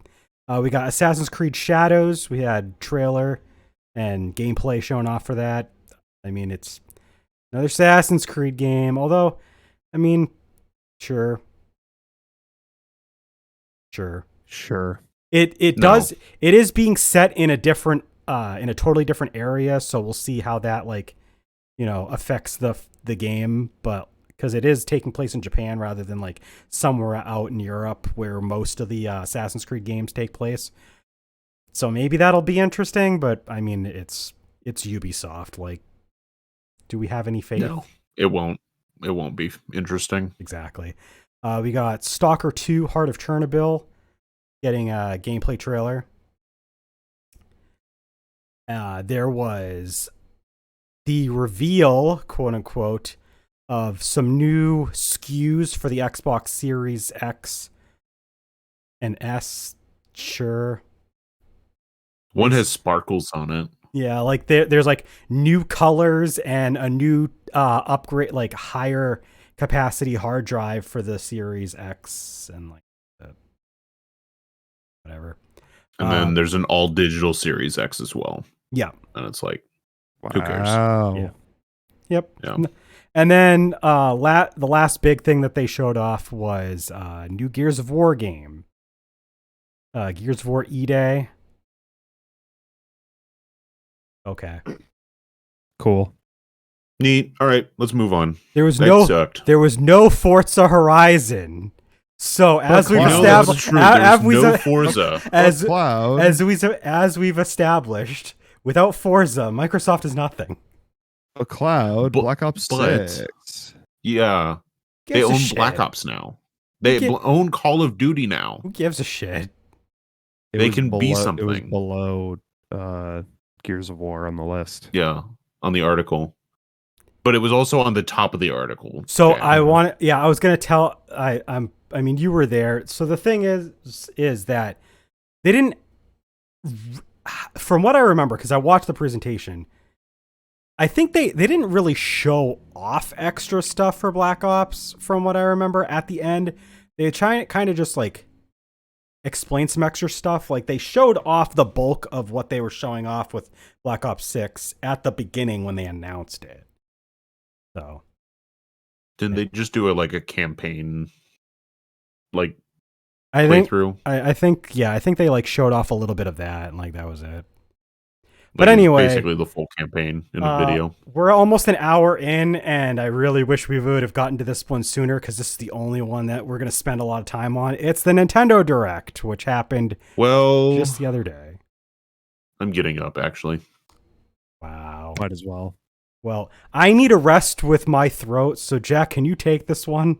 We got Assassin's Creed Shadows. We had trailer and gameplay shown off for that. I mean, it's another Assassin's Creed game. Although, I mean, sure. It does. It is being set in a different, in a totally different area. So we'll see how that, like, affects the game. But because it is taking place in Japan rather than like somewhere out in Europe where most of the Assassin's Creed games take place. So maybe that'll be interesting. But I mean, it's Ubisoft. Like, do we have any faith? No, it won't. It won't be interesting. Exactly. We got Stalker 2: Heart of Chernobyl getting a gameplay trailer. There was the reveal, quote unquote, of some new SKUs for the Xbox Series X and S. Sure. One has sparkles on it. Yeah, like there's like new colors and a new upgrade, like higher capacity hard drive for the Series X and like whatever. And then there's an all digital Series X as well. Yeah. And it's like, who cares? Yeah. Yep. Yeah. And then the last big thing that they showed off was new Gears of War game. Gears of War E-Day. Okay. Cool. Neat. All right, let's move on. There was sucked. no Forza Horizon. So as we've established, no Forza. As we've established, without Forza, Microsoft is nothing. A cloud, Black Ops 6. Yeah, they own Black Ops now. They own Call of Duty now. Who gives a shit? They can be something. It was below Gears of War on the list. Yeah, on the article. But it was also on the top of the article. So I was gonna tell. I mean, you were there. So the thing is that they didn't. From what I remember, because I watched the presentation, I think they didn't really show off extra stuff for Black Ops. From what I remember, at the end, they kind of just like explain some extra stuff. Like they showed off the bulk of what they were showing off with Black Ops 6 at the beginning when they announced it. So didn't they just do a campaign playthrough? I think they like showed off a little bit of that and like that was it. But Like, it's anyway, basically the full campaign in a video. we're almost an hour in, and I really wish we would have gotten to this one sooner because this is the only one that we're going to spend a lot of time on. It's the Nintendo Direct, which happened Well, just the other day. I'm getting up actually. Wow. Might as well. Well, I need a rest with my throat, so Jack, can you take this one?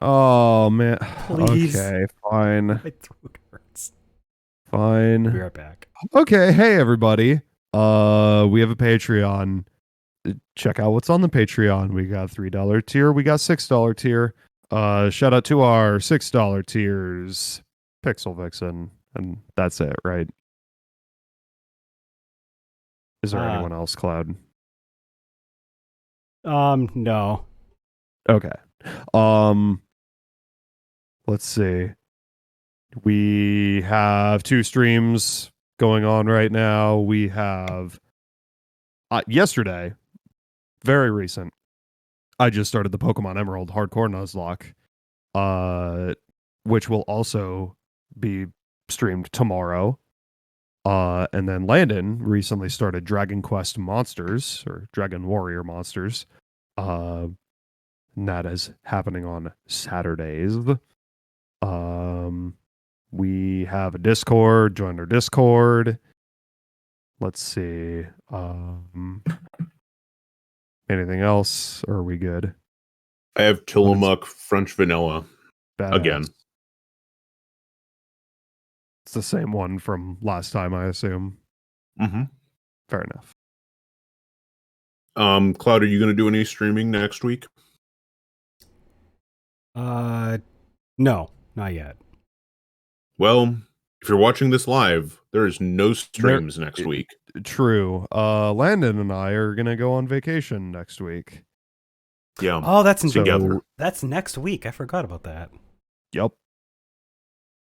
Oh man. Please. Okay, fine. My throat hurts. Be Fine. right back. Okay, hey everybody. We have a Patreon. Check out what's on the Patreon. We got $3 tier, we got $6 tier. Shout out to our $6 tiers. Pixel Vixen. And that's it, right? Is there anyone else, Cloud? No. Okay. Let's see. We have 2 streams going on right now. We have yesterday, very recent. I just started the Pokemon Emerald Hardcore Nuzlocke, which will also be streamed tomorrow. And then Landon recently started Dragon Quest Monsters or Dragon Warrior Monsters. And that is happening on Saturdays. We have a Discord. Join our Discord. Let's see. Anything else? Or are we good? I have Tillamook French vanilla Badass. again. It's the same one from last time, I assume. Mm-hmm. Fair enough. Cloud, are you going to do any streaming next week? No, not yet. Well, if you're watching this live, there is no streams next week. True. Landon and I are gonna go on vacation next week. Yeah. Oh, that's together. That's next week. I forgot about that. Yep.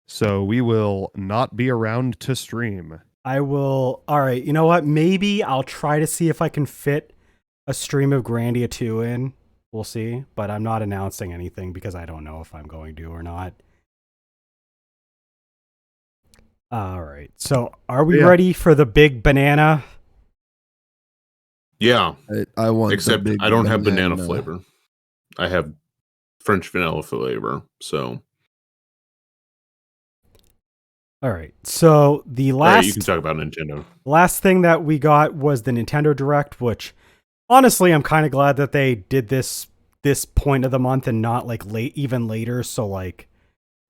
So we will not be around to stream. I will. All right. You know what? Maybe I'll try to see if I can fit a stream of Grandia 2 in. We'll see. But I'm not announcing anything because I don't know if I'm going to or not. All right. So are we ready for the big banana? Yeah. I want. Except I don't have banana flavor. I have French vanilla flavor. So. All right. So the last you can talk about Nintendo. Last thing that we got was the Nintendo Direct, which honestly I'm kind of glad that they did this point of the month and not like even later. So like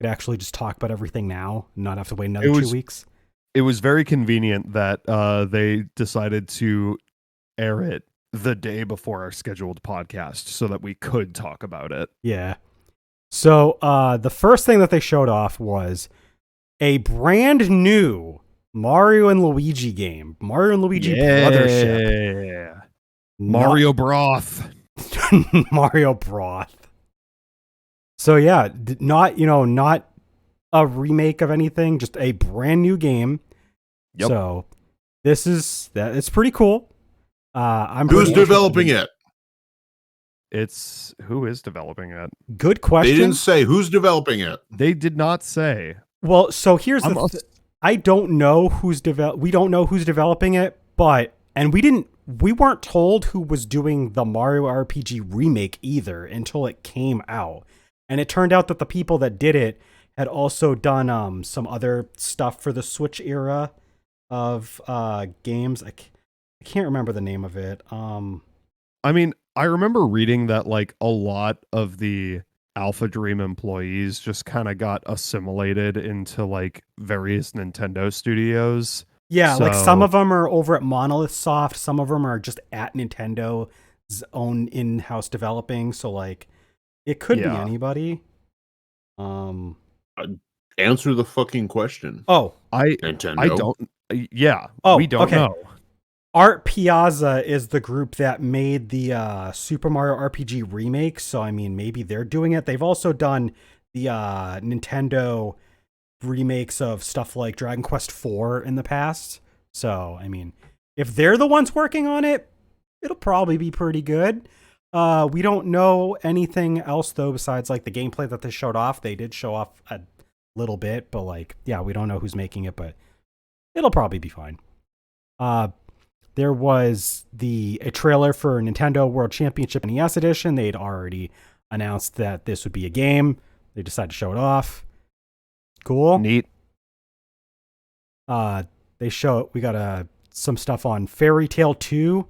could actually just talk about everything now, and not have to wait another 2 weeks. It was very convenient that they decided to air it the day before our scheduled podcast so that we could talk about it. Yeah. So the first thing that they showed off was a brand new Mario and Luigi game. Mario and Luigi Brothership. Yeah. Mario Broth. Mario Broth. So yeah, not a remake of anything, just a brand new game. Yep. So it's pretty cool. Who's developing it? It's who is developing it? Good question. They didn't say who's developing it. They did not say. Well, so here's I don't know we don't know who's developing it, and we weren't told who was doing the Mario RPG remake either until it came out. And it turned out that the people that did it had also done some other stuff for the Switch era of games. I can't remember the name of it. I mean, I remember reading that like a lot of the Alpha Dream employees just kind of got assimilated into like various Nintendo studios. Yeah, like some of them are over at Monolith Soft, some of them are just at Nintendo's own in-house developing, so like it could be anybody. Answer the fucking question. Nintendo. I don't. Yeah. We don't know. Art Piazza is the group that made the Super Mario RPG remake, so I mean maybe they're doing it. They've also done the Nintendo remakes of stuff like Dragon Quest IV in the past. So I mean, if they're the ones working on it, it'll probably be pretty good. We don't know anything else though besides like the gameplay that they showed off. They did show off a little bit, but like, yeah, we don't know who's making it, but it'll probably be fine. there was a trailer for Nintendo World Championship NES Edition. They'd already announced that this would be a game. They decided to show it off. Cool. Neat. We got some stuff on Fairy Tail 2.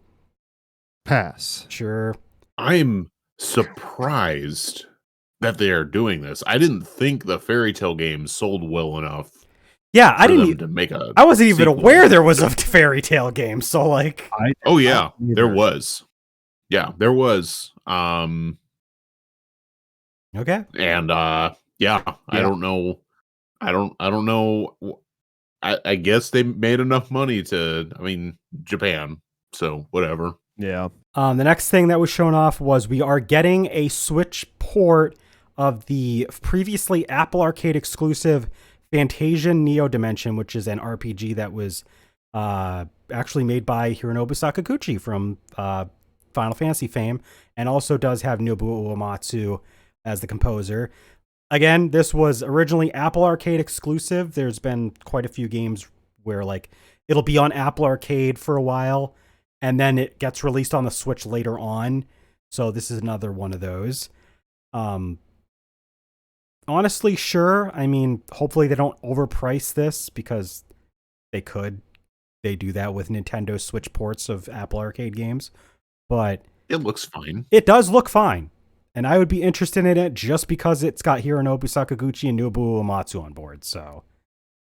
Pass. Sure. I'm surprised that they are doing this. I didn't think the Fairy Tail games sold well enough. Yeah, I for didn't. them to make a. I wasn't even sequel. aware there was a Fairy Tail game. So like, Oh yeah, either. there was. Yeah, there was. Okay. And yeah, I don't know. I don't know. I guess they made enough money to. I mean, Japan. So whatever. Yeah. The next thing that was shown off was we are getting a Switch port of the previously Apple Arcade exclusive Fantasia Neo Dimension, which is an RPG that was actually made by Hironobu Sakaguchi from Final Fantasy fame, and also does have Nobuo Uematsu as the composer. Again, this was originally Apple Arcade exclusive. There's been quite a few games where like it'll be on Apple Arcade for a while, and then it gets released on the Switch later on. So this is another one of those. Honestly, sure. I mean, hopefully they don't overprice this because they could. They do that with Nintendo Switch ports of Apple Arcade games. But it looks fine. It does look fine. And I would be interested in it just because it's got Hironobu Sakaguchi and Nobuo Uematsu on board. So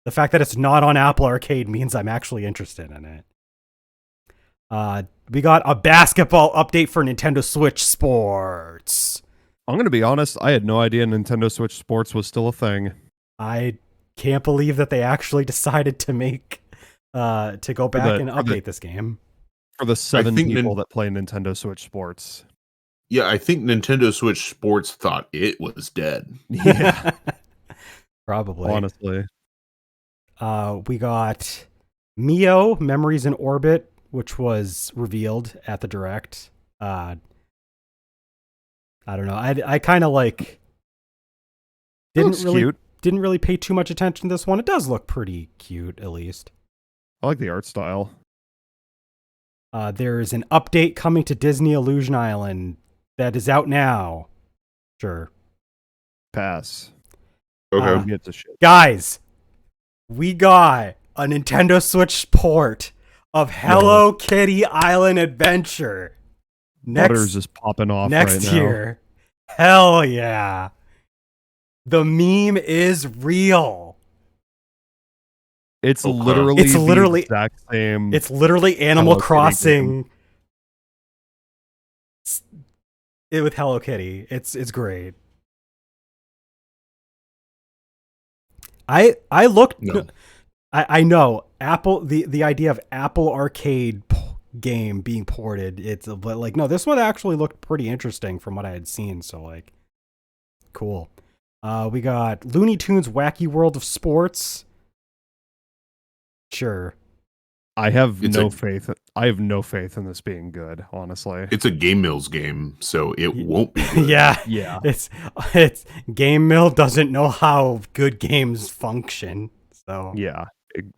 the fact that it's not on Apple Arcade means I'm actually interested in it. We got a basketball update for Nintendo Switch Sports. I'm going to be honest. I had no idea Nintendo Switch Sports was still a thing. I can't believe that they actually decided to make to go back and update this game. For the 7 people that play Nintendo Switch Sports. Yeah, I think Nintendo Switch Sports thought it was dead. Yeah. Probably. Honestly. We got Mio, Memories in Orbit, which was revealed at the Direct. I don't know. I kind of like didn't really pay too much attention to this one. It does look pretty cute, at least. I like the art style. There's an update coming to Disney Illusion Island that is out now. Sure. Pass. Okay. Get to shit. Guys, we got a Nintendo Switch port of Hello Kitty Island Adventure. Butters is popping off next right now. year. Hell yeah. The meme is real. It's literally the exact same. It's literally Animal Crossing with Hello Kitty. It's great. I looked. No. I know Apple. The idea of Apple Arcade game being ported. But like no, this one actually looked pretty interesting from what I had seen. So like, cool. We got Looney Tunes Wacky World of Sports. Sure. I have no faith in this being good, honestly. It's a Game Mills game, so it won't be good. Yeah. It's Game Mill doesn't know how good games function. So yeah,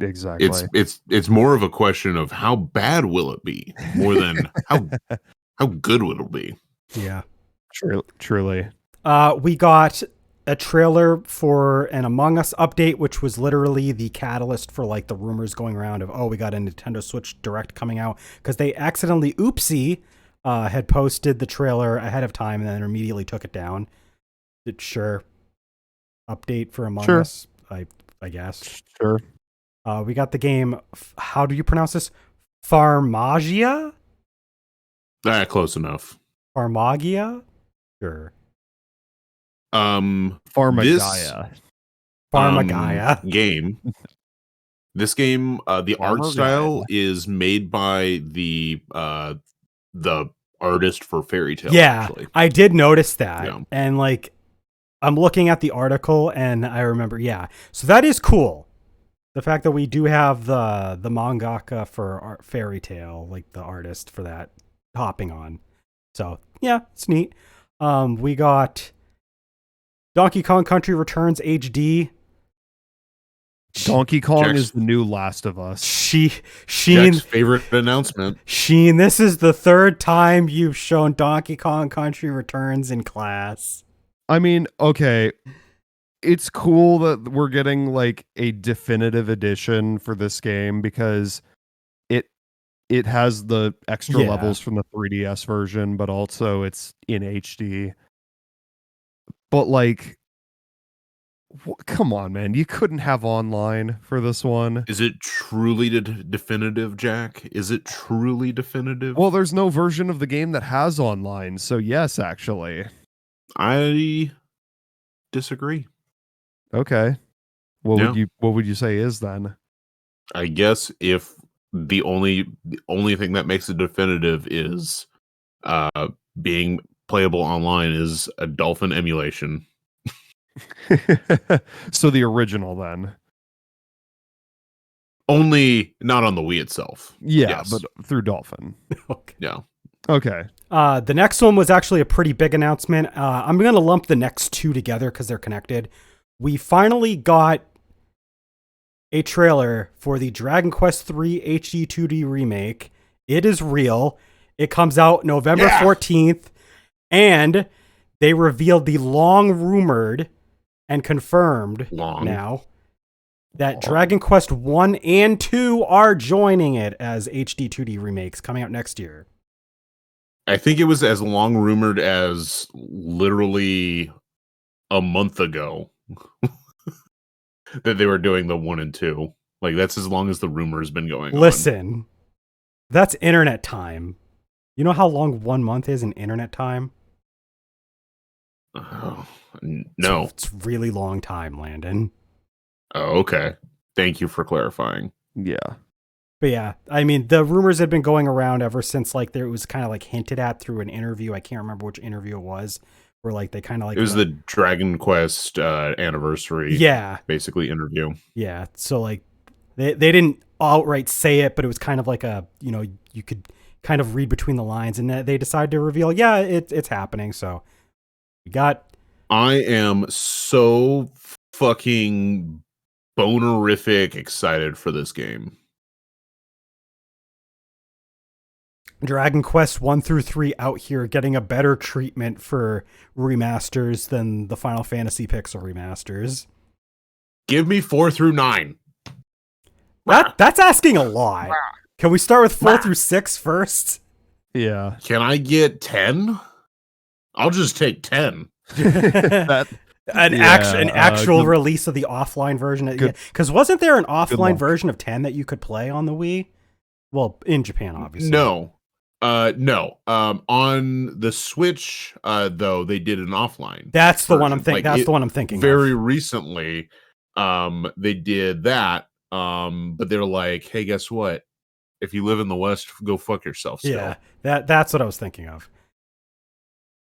exactly. It's more of a question of how bad will it be, more than how good will it be. Yeah. Truly. We got a trailer for an Among Us update, which was literally the catalyst for like the rumors going around of, we got a Nintendo Switch Direct coming out, because they accidentally, had posted the trailer ahead of time and then immediately took it down. Sure. Update for Among Us, I guess. Sure. We got the game, how do you pronounce this? Farmagia? Close enough. Farmagia? Sure. Farmagaya. Farmagaya game. This game, the art style is made by the artist for Fairy Tail. Yeah, actually. I did notice that, Yeah. and like, I'm looking at the article, and I remember, so that is cool. The fact that we do have the mangaka for Fairy Tail, like the artist for that, hopping on. So yeah, it's neat. We got Donkey Kong Country Returns HD. Donkey Kong Jack's- is the new Last of Us. Sheen, Jack's favorite announcement. Sheen, this is the third time you've shown Donkey Kong Country Returns in class. I mean, okay, it's cool that we're getting like a definitive edition for this game because it has the extra Yeah. levels from the 3DS version, but also it's in HD. But like, come on, man, you couldn't have online for this one. Is it truly definitive, Jack? Is it truly definitive? Well, there's no version of the game that has online, so yes, actually. I disagree. Okay. What Yeah. what would you say is then? I guess if the only thing that makes it definitive is being playable online is a Dolphin emulation. So the original then. Only not on the Wii itself. Yeah, Yes. but through Dolphin. Okay. Yeah. Okay. The next one was actually a pretty big announcement. I'm going to lump the next two together because they're connected. We finally got a trailer for the Dragon Quest III HD 2D remake. It is real. It comes out November 14th. And they revealed the long rumored and confirmed now that Dragon Quest 1 and 2 are joining it as HD 2D remakes coming out next year. I think it was as long rumored as literally a month ago that they were doing the 1 and 2. Like, that's as long as the rumor has been going on. Listen, that's internet time. You know how long 1 month is in internet time? Oh, no. It's really long time, Landon. Oh, okay. Thank you for clarifying. Yeah. But yeah, I mean, the rumors had been going around ever since, like, there was kind of like hinted at through an interview. I can't remember which interview it was, where like they kind of like It was the Dragon Quest anniversary, basically interview. Yeah. So like they didn't outright say it, but it was kind of like a, you know, you could kind of read between the lines, and they decided to reveal, yeah, it's happening. So we got. I am so fucking bonerific excited for this game. Dragon Quest 1 through 3 out here getting a better treatment for remasters than the Final Fantasy Pixel remasters. Give me 4 through 9. That's asking a lot. Can we start with 4 through 6 first? Yeah. Can I get 10? I'll just take 10. An actual release of the offline version. Because wasn't there an offline version of 10 that you could play on the Wii? Well, in Japan, obviously. No. On the Switch, though, they did an offline. That's the version. one I'm thinking. That's the one I'm thinking. Very recently, they did that. But they're like, hey, guess what? If you live in the West, go fuck yourself. Still. Yeah, that's what I was thinking of.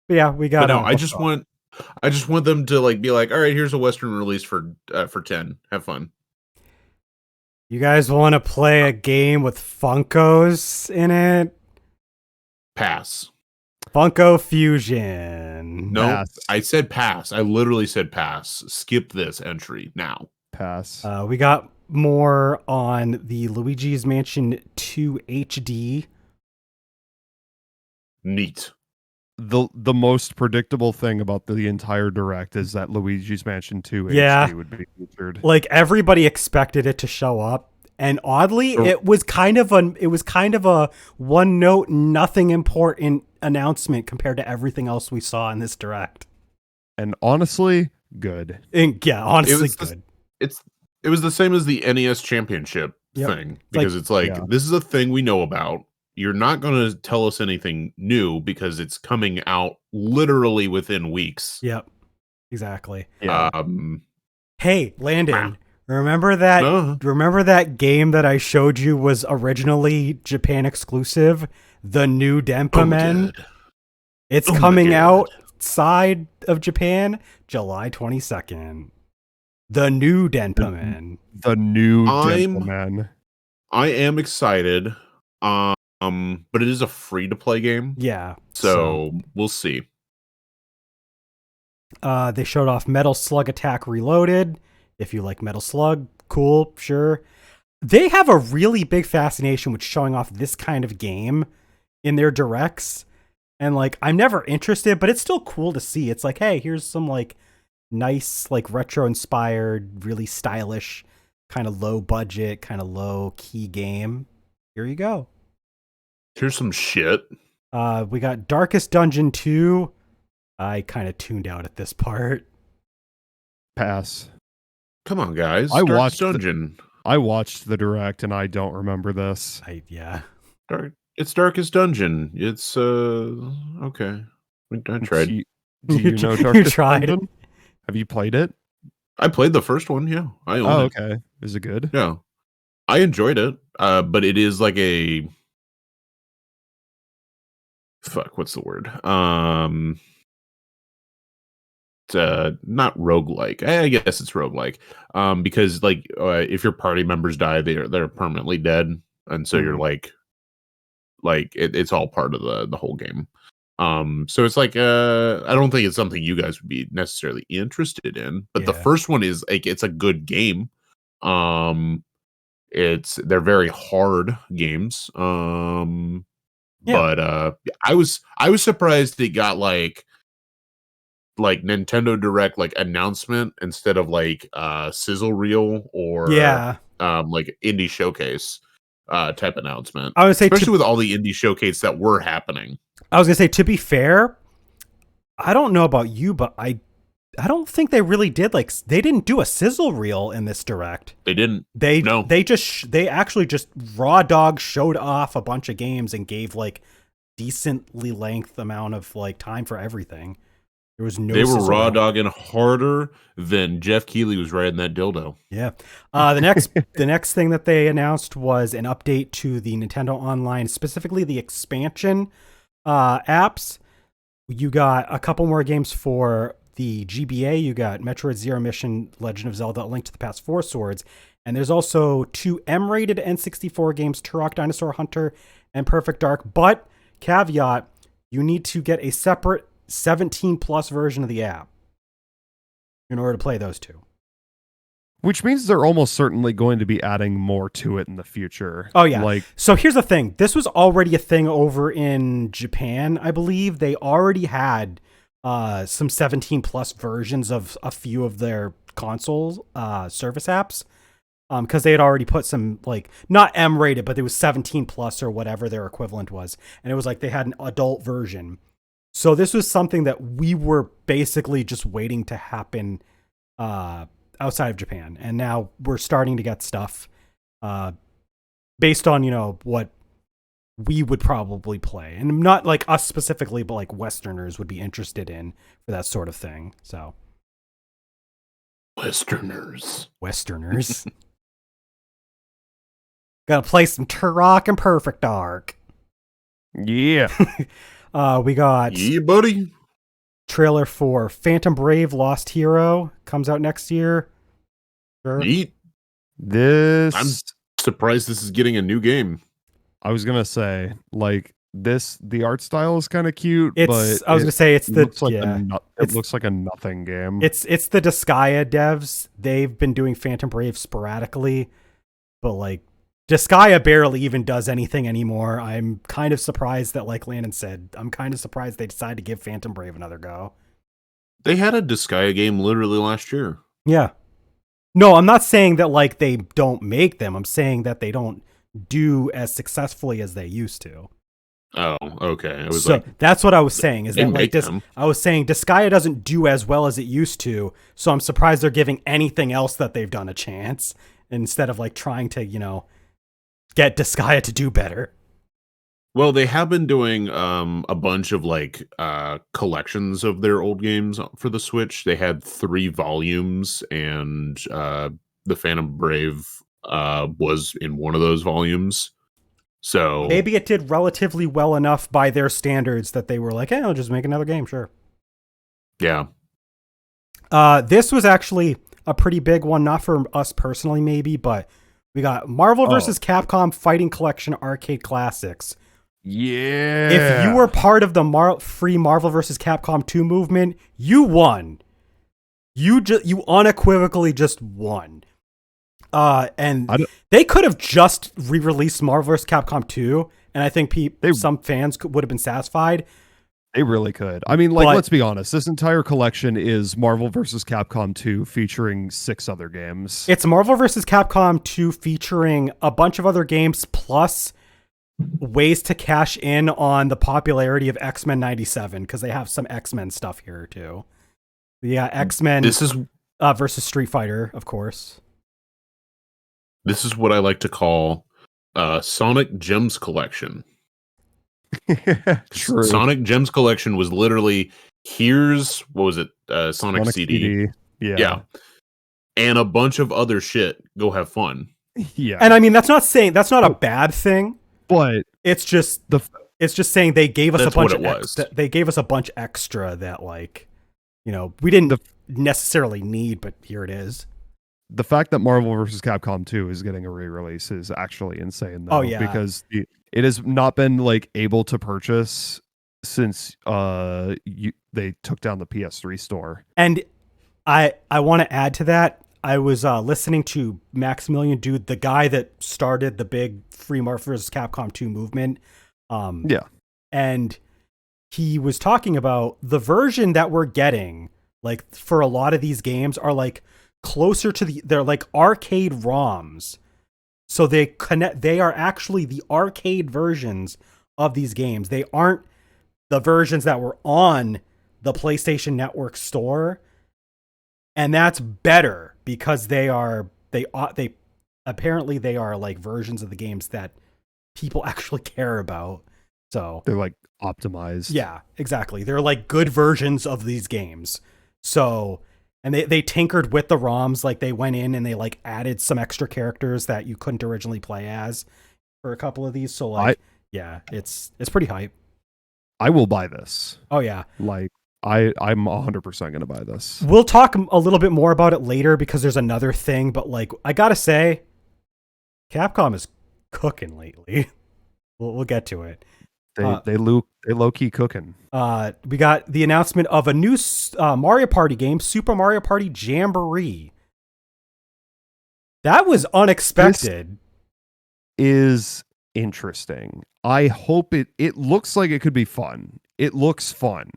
But yeah, we got. But no, I just want them to like be like, all right, here's a Western release for 10. Have fun. You guys want to play a game with Funkos in it? Pass. Funko Fusion. No, Pass. I said pass. I literally said pass. Skip this entry now. Pass. We got more on the Luigi's Mansion 2 HD. Neat. The most predictable thing about the entire direct is that Luigi's Mansion 2 Yeah. HD would be featured. Like everybody expected it to show up, and oddly, it was kind of a one note, nothing important announcement compared to everything else we saw in this direct. And honestly, good. And yeah, honestly, good. It was the same as the NES Championship thing, because it's like this is a thing we know about. You're not going to tell us anything new because it's coming out literally within weeks. Yep, exactly. Yeah. Hey, Landon, remember that game that I showed you was originally Japan exclusive? The new Denpa Men? It's coming outside of Japan July 22nd. The new Denpa Men. The new gentleman. I am excited. But it is a free to play game. Yeah. So we'll see. They showed off Metal Slug Attack Reloaded. If you like Metal Slug, cool, sure. They have a really big fascination with showing off this kind of game in their directs. And like, I'm never interested, but it's still cool to see. It's like, hey, here's some like nice, like retro inspired, really stylish, kind of low budget, kind of low key game. Here you go. Here's some shit. We got Darkest Dungeon 2. I kind of tuned out at this part. Pass. Come on, guys. I Darkest watched Dungeon. I watched the direct and I don't remember this. Yeah. It's Darkest Dungeon. It's okay. I tried. Do you know You Darkest tried. Dungeon? Have you played it? I played the first one. Yeah, I own it. Okay. Is it good? Yeah, I enjoyed it. But it is like a fuck. What's the word? It's not roguelike. I guess it's roguelike. Because like if your party members die, they're permanently dead, and so you're like it's all part of the whole game. So it's like I don't think it's something you guys would be necessarily interested in, but the first one is like it's a good game. They're very hard games. But I was surprised it got like Nintendo Direct like announcement instead of like sizzle reel or like indie showcase type announcement. I would say, especially with all the indie showcase that were happening. I was gonna say, to be fair, I don't know about you, but I don't think they really did. Like, they didn't do a sizzle reel in this direct. They didn't. They actually just raw dog showed off a bunch of games and gave like decently length amount of like time for everything. There was no. They were raw dogging harder than Jeff Keighley was riding that dildo. Yeah. The next thing that they announced was an update to the Nintendo Online, specifically the expansion apps. You got a couple more games for the GBA. You got Metroid Zero Mission, Legend of Zelda: A Link to the Past 4 Swords, and there's also 2 M-rated N64 games, Turok Dinosaur Hunter and Perfect Dark. But caveat: you need to get a separate 17 plus version of the app in order to play those 2. Which means they're almost certainly going to be adding more to it in the future. Oh yeah. Like, so here's the thing. This was already a thing over in Japan, I believe. They already had some 17 plus versions of a few of their console service apps. Because they had already put some, like, not M-rated, but there was 17 plus or whatever their equivalent was. And it was like they had an adult version. So this was something that we were basically just waiting to happen outside of Japan. And now we're starting to get stuff based on, what we would probably play. And not like us specifically, but like Westerners would be interested in for that sort of thing. So Westerners. Gotta play some Turok and Perfect Dark. yeah. We got buddy. trailer for Phantom Brave Lost Hero. Comes out next year. Sure. Neat. I'm surprised this is getting a new game. I was gonna say, like, the art style is kind of cute, It looks like a nothing game. It's the Disgaea devs. They've been doing Phantom Brave sporadically, but like Disgaea barely even does anything anymore. I'm kind of surprised that, like Landon said, I'm kind of surprised they decided to give Phantom Brave another go. They had a Disgaea game literally last year. Yeah. No, I'm not saying that like they don't make them. I'm saying that they don't do as successfully as they used to. Oh, okay. That's what I was saying. Is that like this? Them. I was saying Disgaea doesn't do as well as it used to. So I'm surprised they're giving anything else that they've done a chance instead of like trying to get Disgaea to do better. Well, they have been doing a bunch of like collections of their old games for the Switch. They had 3 volumes, and the Phantom Brave was in one of those volumes. So maybe it did relatively well enough by their standards that they were like, "Hey, I'll just make another game." Sure. Yeah. This was actually a pretty big one, not for us personally, maybe, but we got Marvel vs. Capcom Fighting Collection Arcade Classics. Yeah. If you were part of the free Marvel vs. Capcom 2 movement, you won. You unequivocally just won. And I don't- they could have just re-released Marvel vs. Capcom 2, and I think some fans would have been satisfied. They really could. I mean, like, But- let's be honest. This entire collection is Marvel vs. Capcom 2 featuring 6 other games. It's Marvel vs. Capcom 2 featuring a bunch of other games plus ways to cash in on the popularity of X-Men 97 because they have some X-Men stuff here too. Yeah, X-Men This is versus Street Fighter, of course. what I like to call Sonic Gems Collection. True. Sonic Gems Collection was literally here's what was it? Sonic CD. Yeah. And a bunch of other shit. Go have fun. Yeah. And I mean that's not a bad thing. But It's just saying they gave us That's a bunch what of it was. they gave us a bunch extra that like, you know, we didn't necessarily need, but here it is. the fact that Marvel vs. Capcom 2 is getting a re-release is actually insane though. Oh, yeah. Because it has not been like able to purchase since they took down the PS3 store. And I want to add to that. I was listening to Maximilian Dude, the guy that started the big free Marvel vs. Capcom 2 movement. Yeah. And he was talking about the version that we're getting, like for a lot of these games are like closer to they're like arcade ROMs. So they are actually the arcade versions of these games. They aren't the versions that were on the PlayStation Network store. And that's better because they apparently they are like versions of the games that people actually care about. So They're like optimized. yeah, exactly. They're like good versions of these games. So, and they tinkered with the ROMs, like they went in and they like added some extra characters that you couldn't originally play as for a couple of these. So like, yeah, it's pretty hype. I will buy this. Oh yeah. Like I'm 100% going to buy this. We'll talk a little bit more about it later because there's another thing, but like, I gotta say, Capcom is cooking lately. We'll get to it. They low key cooking. We got the announcement of a new Mario Party game, Super Mario Party Jamboree. That was unexpected. This is interesting. I hope it looks like it could be fun. It looks fun.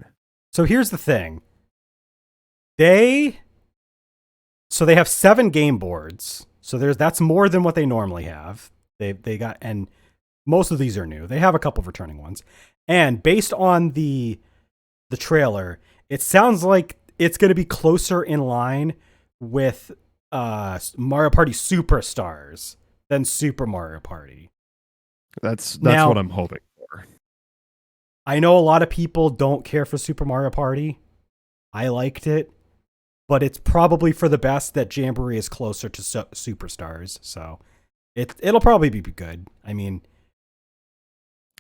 So here's the thing. They have 7 game boards. So that's more than what they normally have. They got, and most of these are new. They have a couple of returning ones. And based on the trailer, it sounds like it's going to be closer in line with Mario Party Superstars than Super Mario Party. That's Now, what I'm hoping for. I know a lot of people don't care for Super Mario Party. I liked it, but it's probably for the best that Jamboree is closer to Superstars. So it'll probably be good. I mean,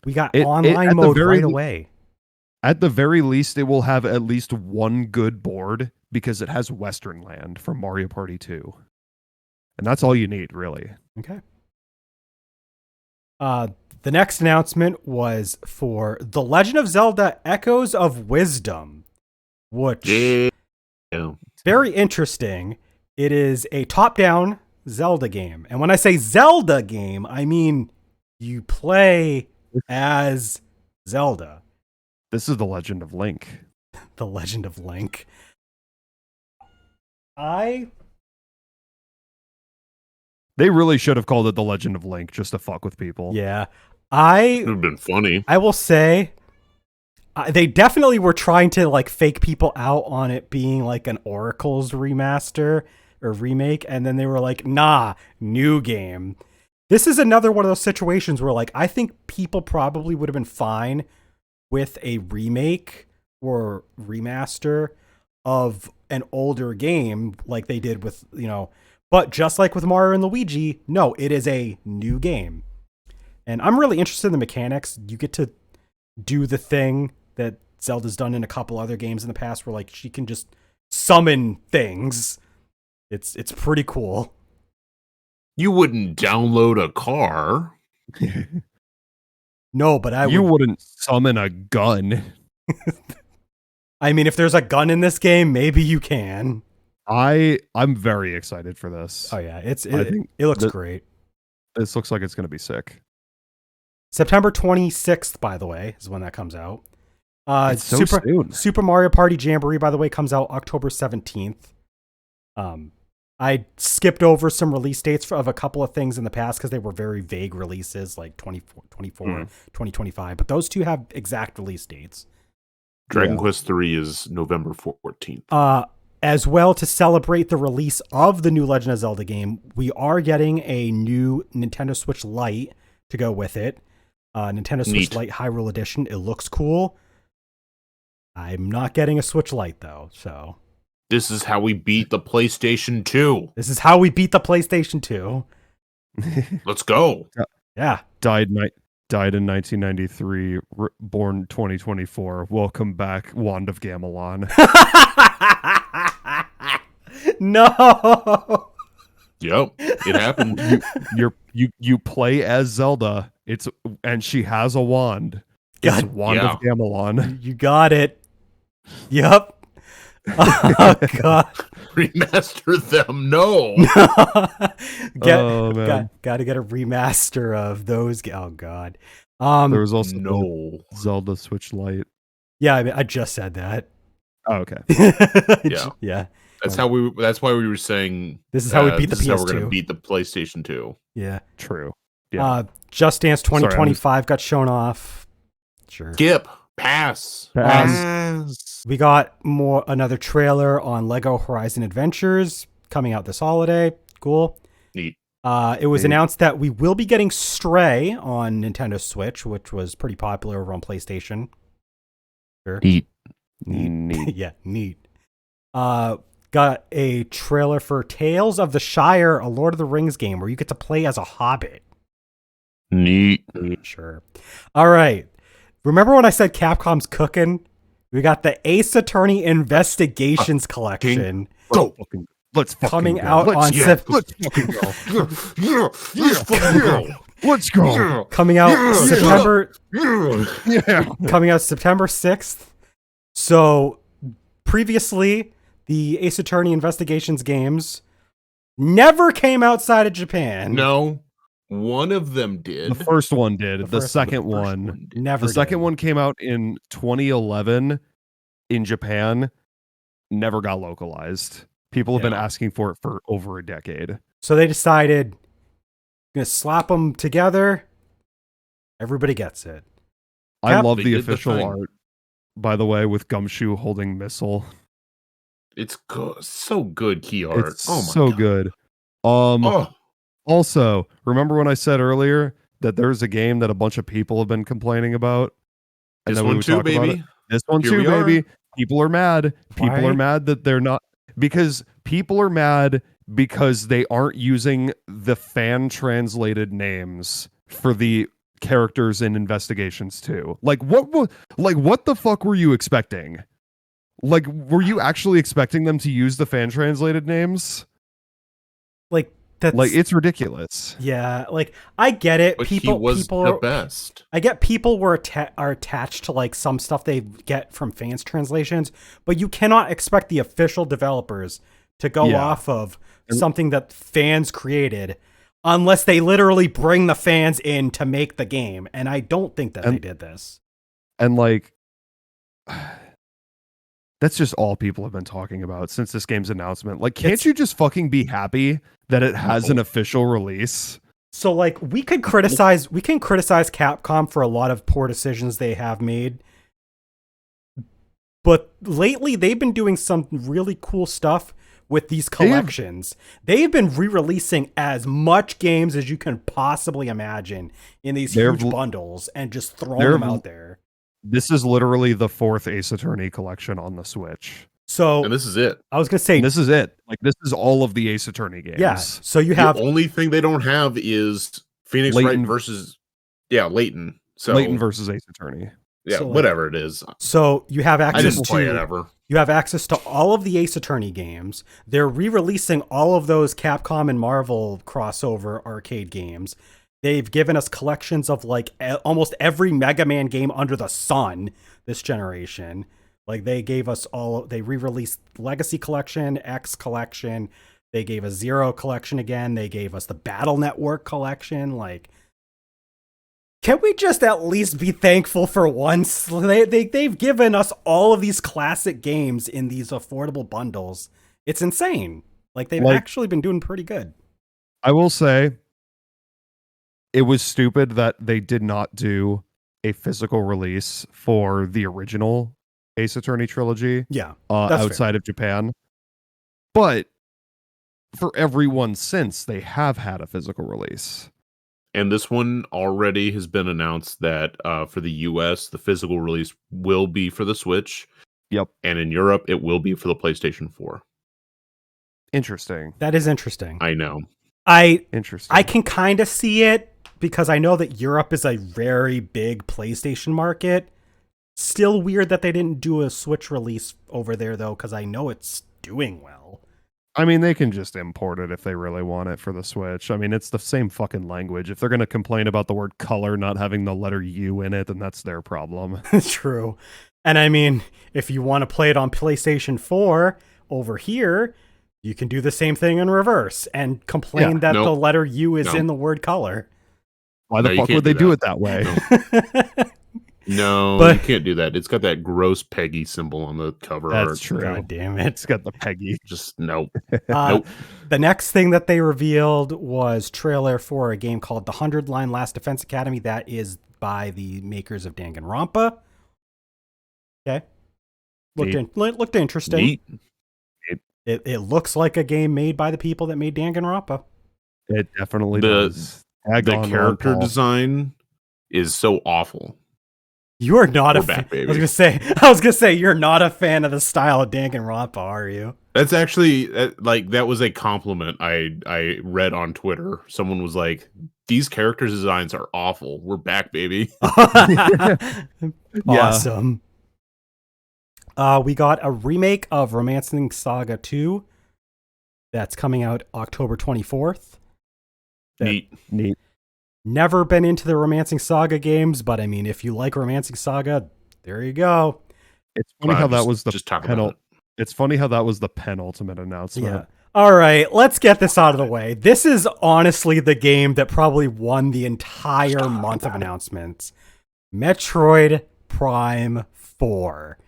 we got online mode right away. At the very least, it will have at least one good board because it has Western Land from Mario Party 2. And that's all you need, really. Okay. The next announcement was for The Legend of Zelda Echoes of Wisdom, which Yeah. very interesting. It is a top-down Zelda game. And when I say Zelda game, I mean you play as Zelda. This is The Legend of Link. The Legend of Link. They really should have called it The Legend of Link just to fuck with people. Yeah. It would have been funny. I will say they definitely were trying to like fake people out on it being like an Oracle's remaster or remake, and then they were like, nah, new game. This is another one of those situations where like I think people probably would have been fine with a remake or remaster of an older game like they did with, but just like with Mario and Luigi, no, it is a new game. And I'm really interested in the mechanics. You get to do the thing that Zelda's done in a couple other games in the past where like she can just summon things. It's pretty cool. You wouldn't download a car. No, but You wouldn't summon a gun. I mean, if there's a gun in this game, maybe you can. I'm very excited for this. Oh yeah, it think looks that- great. This looks like it's going to be sick. September 26th, by the way, is when that comes out. It's so soon. Super Mario Party Jamboree, by the way, comes out October 17th. I skipped over some release dates of a couple of things in the past because they were very vague releases, like 2025. But those two have exact release dates. Dragon Quest 3 is November 14th. As well, to celebrate the release of the new Legend of Zelda game, we are getting a new Nintendo Switch Lite to go with it. Nintendo Switch Lite Hyrule Edition. It looks cool. I'm not getting a Switch Lite, though, so... This is how we beat the PlayStation 2. This is how we beat the PlayStation 2. Let's go. Yeah. Died in 1993, born 2024. Welcome back, Wand of Gamelon. No. Yep, it happened. You play as Zelda. And she has a wand. It's Wand of Gamelon. You got it. Yep. Oh god. Remaster them. No. Got to get a remaster of those. Oh god. There was also no Zelda Switch Lite. Yeah, I mean, I just said that. Oh, okay. Yeah. That's why we were saying this is how we beat the PS2. This is how we're going to beat the PlayStation 2. Yeah. True. Yeah. Just Dance 2025 got shown off. Sure. Skip. Pass. We got another trailer on Lego Horizon Adventures coming out this holiday. Cool. Neat. It was announced that we will be getting Stray on Nintendo Switch, which was pretty popular over on PlayStation. Sure. Neat. Yeah, neat. Got a trailer for Tales of the Shire, a Lord of the Rings game where you get to play as a hobbit. Neat. Sure. All right. Remember when I said Capcom's cooking? We got the Ace Attorney Investigations collection. Go. Let's fucking coming go. out on let's fucking go. Let's go. Coming out September. Yeah. Coming out September 6th. So previously, the Ace Attorney Investigations games never came outside of Japan. No. One of them did. The first one did. The second one never. The second one came out in 2011 in Japan. Never got localized. People have been asking for it for over a decade. So they decided, gonna slap them together. Everybody gets it. I love the official art, by the way, with Gumshoe holding missile. It's so good, key art. It's so good. Also, remember when I said earlier that there's a game that a bunch of people have been complaining about? And this then one we would too, talk about baby. it? This one Here too, we baby. are. People are mad. People are mad that they're not, because people are mad because they aren't using the fan translated names for the characters in Investigations 2. Like what the fuck were you expecting? Like, were you actually expecting them to use the fan translated names? Like, it's ridiculous. Yeah, like I get it. But people he was people the best. I get people are attached to like some stuff they get from fans translations, but you cannot expect the official developers to go off of something that fans created unless they literally bring the fans in to make the game. And I don't think that they did this. And like, that's just all people have been talking about since this game's announcement. Like, can't you just fucking be happy that it has an official release? So like we can criticize Capcom for a lot of poor decisions they have made. But lately they've been doing some really cool stuff with these collections. They've been re-releasing as much games as you can possibly imagine in these huge bundles and just throwing them out there. This is literally the 4th Ace Attorney collection on the Switch. So, and this is it. I was going to say, this is it. Like, this is all of the Ace Attorney games. Yeah. So you have the only thing they don't have is Phoenix Wright versus Layton. So Layton versus Ace Attorney. Yeah, so, whatever it is. So you have access I didn't play it ever. You have access to all of the Ace Attorney games. They're re-releasing all of those Capcom and Marvel crossover arcade games. They've given us collections of like almost every Mega Man game under the sun this generation. Like they gave us they re-released Legacy Collection, X Collection. They gave us Zero Collection again. They gave us the Battle Network Collection. Like, can we just at least be thankful for once? They've given us all of these classic games in these affordable bundles. It's insane. Like, they've actually been doing pretty good. I will say, it was stupid that they did not do a physical release for the original Ace Attorney trilogy. Yeah, outside of Japan. But for everyone since, they have had a physical release. And this one already has been announced that for the US, the physical release will be for the Switch. Yep. And in Europe, it will be for the PlayStation 4. Interesting. That is interesting. I know. Interesting. I can kind of see it because I know that Europe is a very big PlayStation market. Still weird that they didn't do a Switch release over there, though, because I know it's doing well. I mean, they can just import it if they really want it for the Switch. I mean, it's the same fucking language. If they're going to complain about the word color not having the letter U in it, then that's their problem. True. And I mean, if you want to play it on PlayStation 4 over here, you can do the same thing in reverse and complain that the letter U is in the word color. Why the fuck would they do it that way? No, you can't do that. It's got that gross Peggy symbol on the cover. That's true. God damn it. It's got the Peggy. Just nope. Nope. The next thing that they revealed was trailer for a game called The 100-Line Last Defense Academy. That is by the makers of Danganronpa. Okay. Looked interesting. Neat. It looks like a game made by the people that made Danganronpa. It definitely does. The character design is so awful. You are not back, baby. I was gonna say you're not a fan of the style of Danganronpa, are you? That's actually that was a compliment I read on Twitter. Someone was like, "These character designs are awful. We're back, baby." Awesome. We got a remake of Romancing Saga 2 that's coming out October 24th. Neat. Never been into the Romancing Saga games, but I mean, if you like Romancing Saga, there you go. It's funny how that was the It's funny how that was the penultimate announcement. Yeah. All right, let's get this out of the way. This is honestly the game that probably won the entire month of announcements. Metroid Prime 4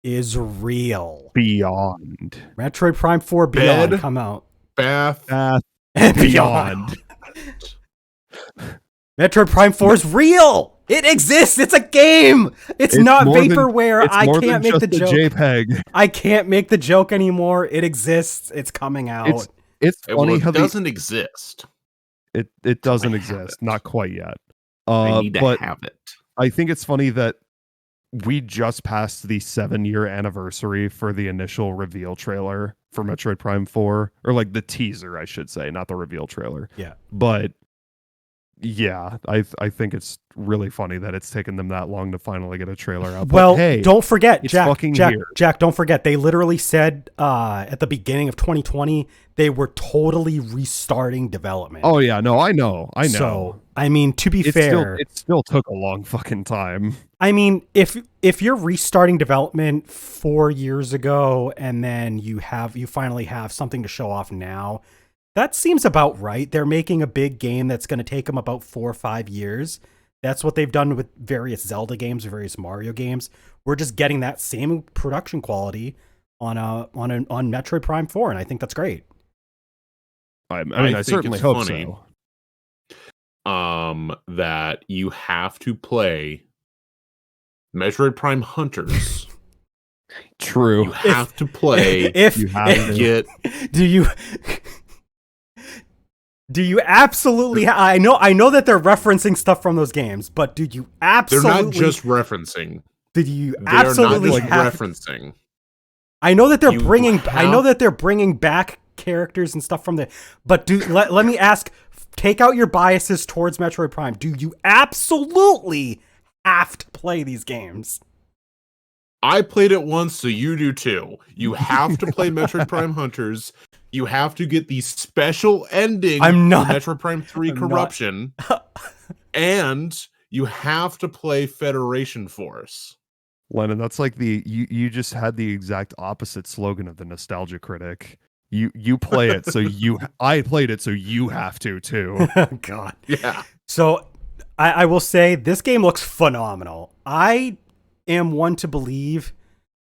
is real. Beyond. Metroid Prime 4 Beyond come out. Bath and Beyond. Metroid Prime 4 is real. It exists. It's a game. It's not vaporware. I can't make the joke. JPEG. I can't make the joke anymore. It exists. It's coming out. It's funny how it doesn't exist. It doesn't exist. Not quite yet. I need to have it. I think it's funny that we just passed the 7-year anniversary for the initial reveal trailer for Metroid Prime 4, or like the teaser, I should say, not the reveal trailer. Yeah. But yeah, I think it's really funny that it's taken them that long to finally get a trailer out. Well, but hey, don't forget, Jack, here. don't forget, they literally said at the beginning of 2020 they were totally restarting development. Oh yeah, no, I know. So, I mean, to be fair, it still took a long fucking time. I mean, if you're restarting development 4 years ago and then you finally have something to show off now, that seems about right. They're making a big game that's going to take them about 4 or 5 years. That's what they've done with various Zelda games or various Mario games. We're just getting that same production quality on Metroid Prime 4, and I think that's great. I mean, I certainly hope so. That you have to play Metroid Prime Hunters. True. You have to play. Do you absolutely? I know that they're referencing stuff from those games, but do you absolutely? They're not just referencing. Did you absolutely referencing? I know that they're bringing. I know that they're bringing back characters and stuff from the. But let me ask. Take out your biases towards Metroid Prime. Do you absolutely have to play these games? I played it once, so you do too. You have to play Metroid Prime Hunters. You have to get the special ending for Metroid Prime 3 Corruption. And you have to play Federation Force. Lennon, that's like you just had the exact opposite slogan of the Nostalgia Critic. You play it, so I played it, so you have to too. God. Yeah. So I will say this game looks phenomenal. I am one to believe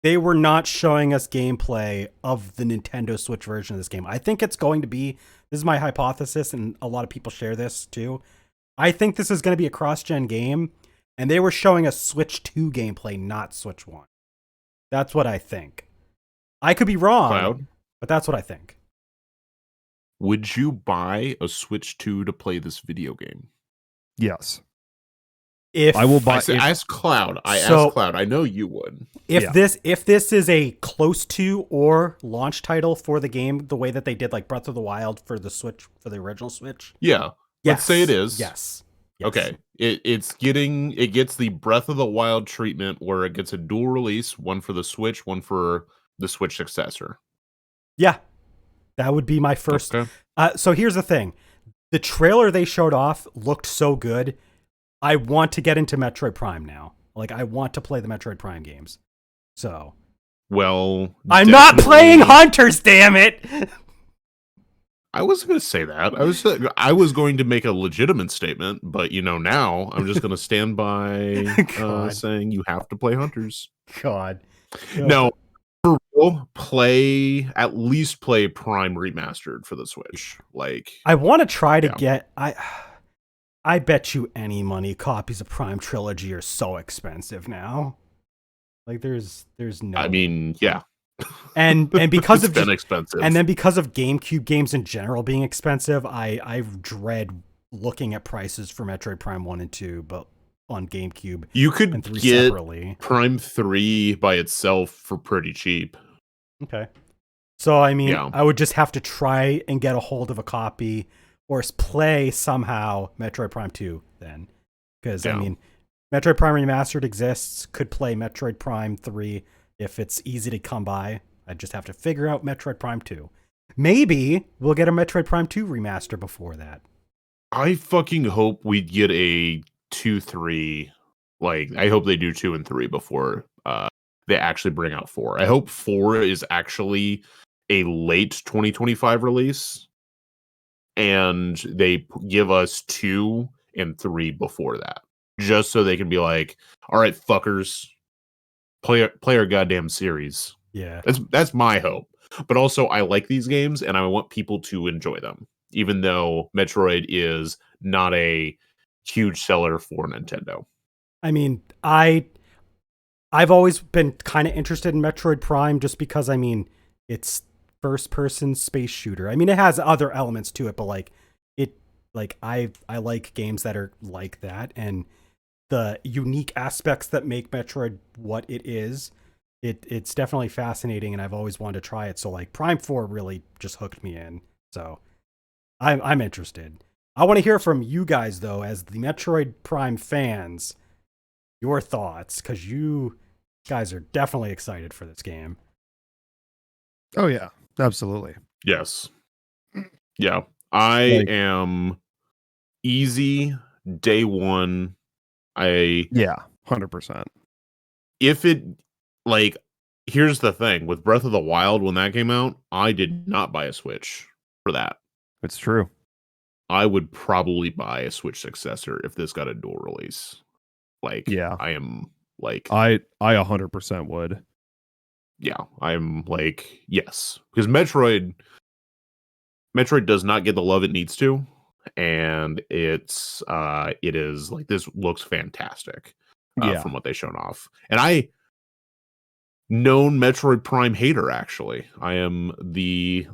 they were not showing us gameplay of the Nintendo Switch version of this game. I think it's going to be, this is my hypothesis, and a lot of people share this too. I think this is going to be a cross-gen game, and they were showing us Switch 2 gameplay, not Switch 1. That's what I think. I could be wrong, Cloud, but that's what I think. would you buy a Switch 2 to play this video game? Yes. If I will buy. Ask Cloud. Asked Cloud. I know you would. If this is a close to or launch title for the game, the way that they did like Breath of the Wild for the Switch, for the original Switch. Yeah. Yes. Let's say it is. Yes. Okay. It gets the Breath of the Wild treatment where it gets a dual release, one for the Switch, one for the Switch successor. Yeah. That would be my first. Okay. So here's the thing. The trailer they showed off looked so good. I want to get into Metroid Prime now. Like, I want to play the Metroid Prime games. So. Well, I'm not playing Hunters, damn it! I wasn't going to say that. I was going to make a legitimate statement, but now I'm just going to stand by saying you have to play Hunters. God. No, for real, at least play Prime Remastered for the Switch. Like, I want to try to get I bet you any money copies of Prime Trilogy are so expensive now. Like there's no. I mean, yeah. And because it's been expensive. And then because of GameCube games in general being expensive, I dread looking at prices for Metroid Prime 1 and 2, but on GameCube. You could and 3 get separately. Prime 3 by itself for pretty cheap. Okay. So I mean, Yeah. I would just have to try and get a hold of a copy or play somehow Metroid Prime 2 then. Because, I mean, Metroid Prime Remastered exists, could play Metroid Prime 3 if it's easy to come by. I'd just have to figure out Metroid Prime 2. Maybe we'll get a Metroid Prime 2 remaster before that. I fucking hope we get a 2-3. Like, I hope they do 2 and 3 before they actually bring out 4. I hope 4 is actually a late 2025 release. And they give us 2 and 3 before that, just so they can be like, "All right, fuckers, play our goddamn series." Yeah, that's my hope. But also, I like these games, and I want people to enjoy them, even though Metroid is not a huge seller for Nintendo. I mean, I've always been kind of interested in Metroid Prime just because, I mean, it's first-person space shooter. I mean, it has other elements to it, but I like games that are like that, and the unique aspects that make Metroid what it is. It's definitely fascinating, and I've always wanted to try it. So like Prime 4 really just hooked me in. So I'm interested. I want to hear from you guys though, as the Metroid Prime fans, your thoughts, because you guys are definitely excited for this game. Oh yeah, absolutely. Yes. Yeah. I am easy day one. 100%. If it, like, here's the thing with Breath of the Wild, when that came out, I did not buy a Switch for that. It's true. I would probably buy a Switch successor if this got a dual release. Like, I am like, I 100% would. Yeah, I'm like, yes, because Metroid does not get the love it needs to, and it is like, this looks fantastic from what they shown off. And I known Metroid Prime hater, actually. I'm the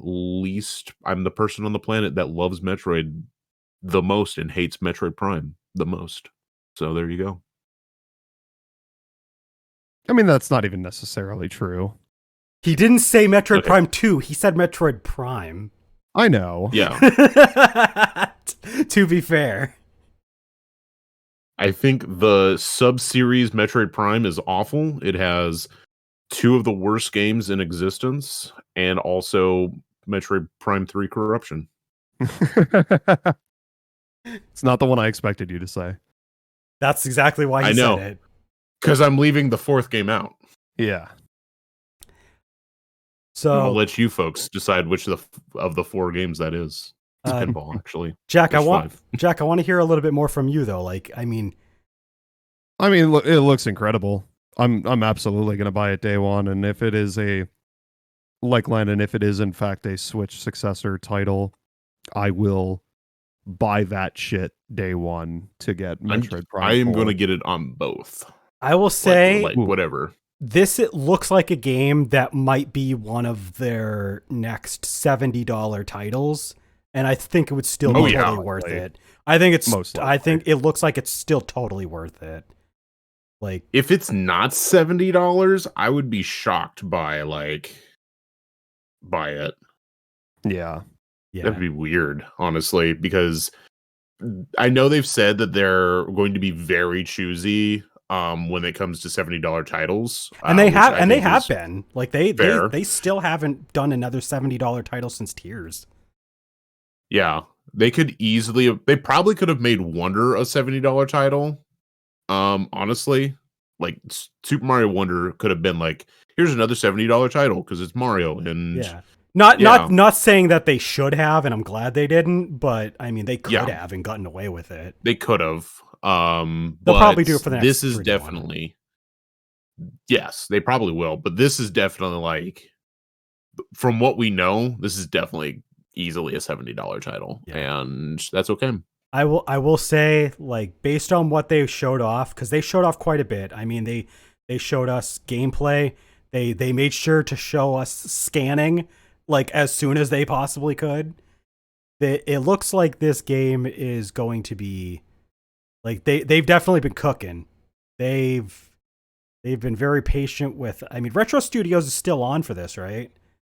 person on the planet that loves Metroid the most and hates Metroid Prime the most. So there you go. I mean, that's not even necessarily true. He didn't say Metroid Prime 2. He said Metroid Prime. I know. Yeah. To be fair. I think the sub-series Metroid Prime is awful. It has 2 of the worst games in existence, and also Metroid Prime 3 Corruption. It's not the one I expected you to say. That's exactly why he said it. Because I'm leaving the 4th game out. Yeah. So I'll let you folks decide which of the 4 games that is. It's pinball, actually. Jack, I There's want 5. Jack, I want to hear a little bit more from you though. Like, I mean, it looks incredible. I'm absolutely going to buy it day one, and if it is like Landon, if it is in fact a Switch successor title, I will buy that shit day one to get Metroid Prime. I am 4. going to get it on both. I will say Like whatever. it looks like a game that might be one of their next $70 titles, and I think it would still be totally worth it. I think it looks like it's still totally worth it. Like, if it's not $70, I would be shocked by it. Yeah. That'd be weird, honestly, because I know they've said that they're going to be very choosy when it comes to $70 titles. And they have been. Like they still haven't done another $70 title since Tears. Yeah. They probably could have made Wonder a $70 title. Honestly, like Super Mario Wonder could have been like, here's another $70 title because it's Mario. And not saying that they should have, and I'm glad they didn't, but I mean they could have and gotten away with it. They could have. They'll probably do it for the next. This is definitely, yes, they probably will. But this is definitely like, from what we know, this is definitely easily a $70 title, and that's okay. I will say, like, based on what they showed off, because they showed off quite a bit. I mean, they showed us gameplay. They made sure to show us scanning, like, as soon as they possibly could. It looks like this game is going to be, like, they've definitely been cooking. They've been very patient with. I mean, Retro Studios is still on for this, right?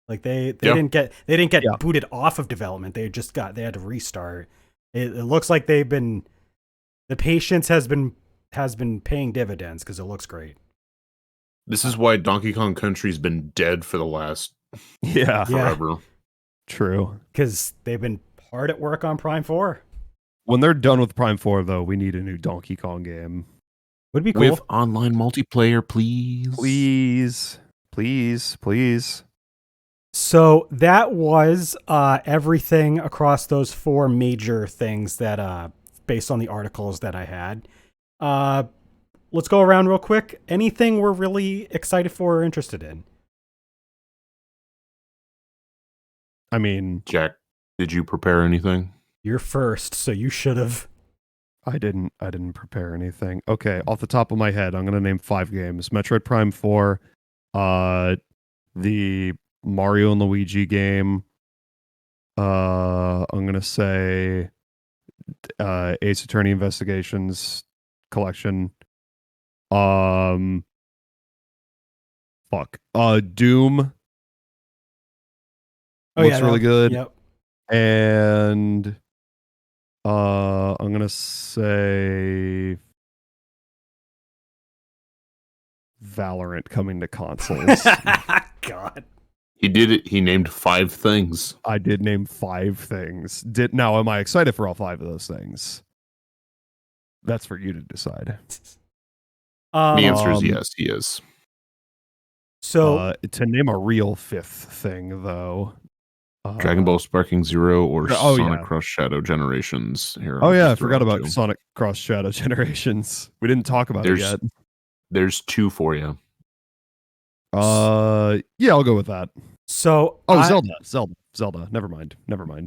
Like they didn't get booted off of development. They had to restart. It looks like the patience has been paying dividends because it looks great. This is why Donkey Kong Country's been dead for the last forever. True. Because they've been hard at work on Prime 4. When they're done with Prime 4, though, we need a new Donkey Kong game. Would be cool. With online multiplayer, please. Please. So that was everything across those 4 major things that, based on the articles that I had. Let's go around real quick. Anything we're really excited for or interested in? I mean, Jack, did you prepare anything? You're first, so you should have. I didn't prepare anything. Okay, off the top of my head, I'm gonna name 5 games: Metroid Prime 4, the Mario and Luigi game. I'm gonna say Ace Attorney Investigations collection. Doom. Looks really good. Yep. And I'm gonna say Valorant coming to consoles. God. He did it. He named 5 things. I did name 5 things. Now, am I excited for all 5 of those things? That's for you to decide. The answer is yes, he is. So to name a real 5th thing, though, Dragon Ball Sparking Zero or Sonic yeah. Cross Shadow Generations. Here, I forgot about Sonic Cross Shadow Generations. We didn't talk about it yet. There's 2 for you. Yeah, I'll go with that. So Zelda. Never mind.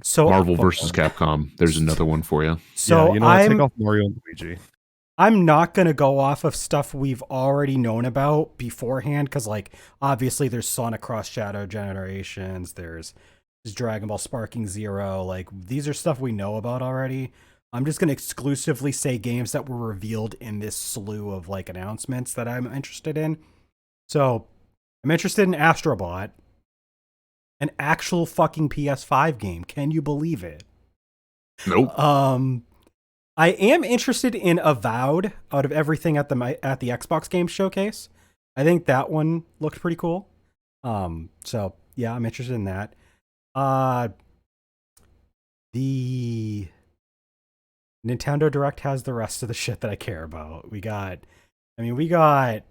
So Marvel versus Capcom. There's another one for you. So take off Mario and Luigi. I'm not going to go off of stuff we've already known about beforehand because, like, obviously there's Sonic Cross Shadow Generations, there's Dragon Ball Sparking Zero. Like, these are stuff we know about already. I'm just going to exclusively say games that were revealed in this slew of, like, announcements that I'm interested in. So, I'm interested in Astro Bot, an actual fucking PS5 game. Can you believe it? Nope. I am interested in Avowed out of everything at the Xbox Game Showcase. I think that one looked pretty cool. So yeah, I'm interested in that. The Nintendo Direct has the rest of the shit that I care about. We got I mean, we got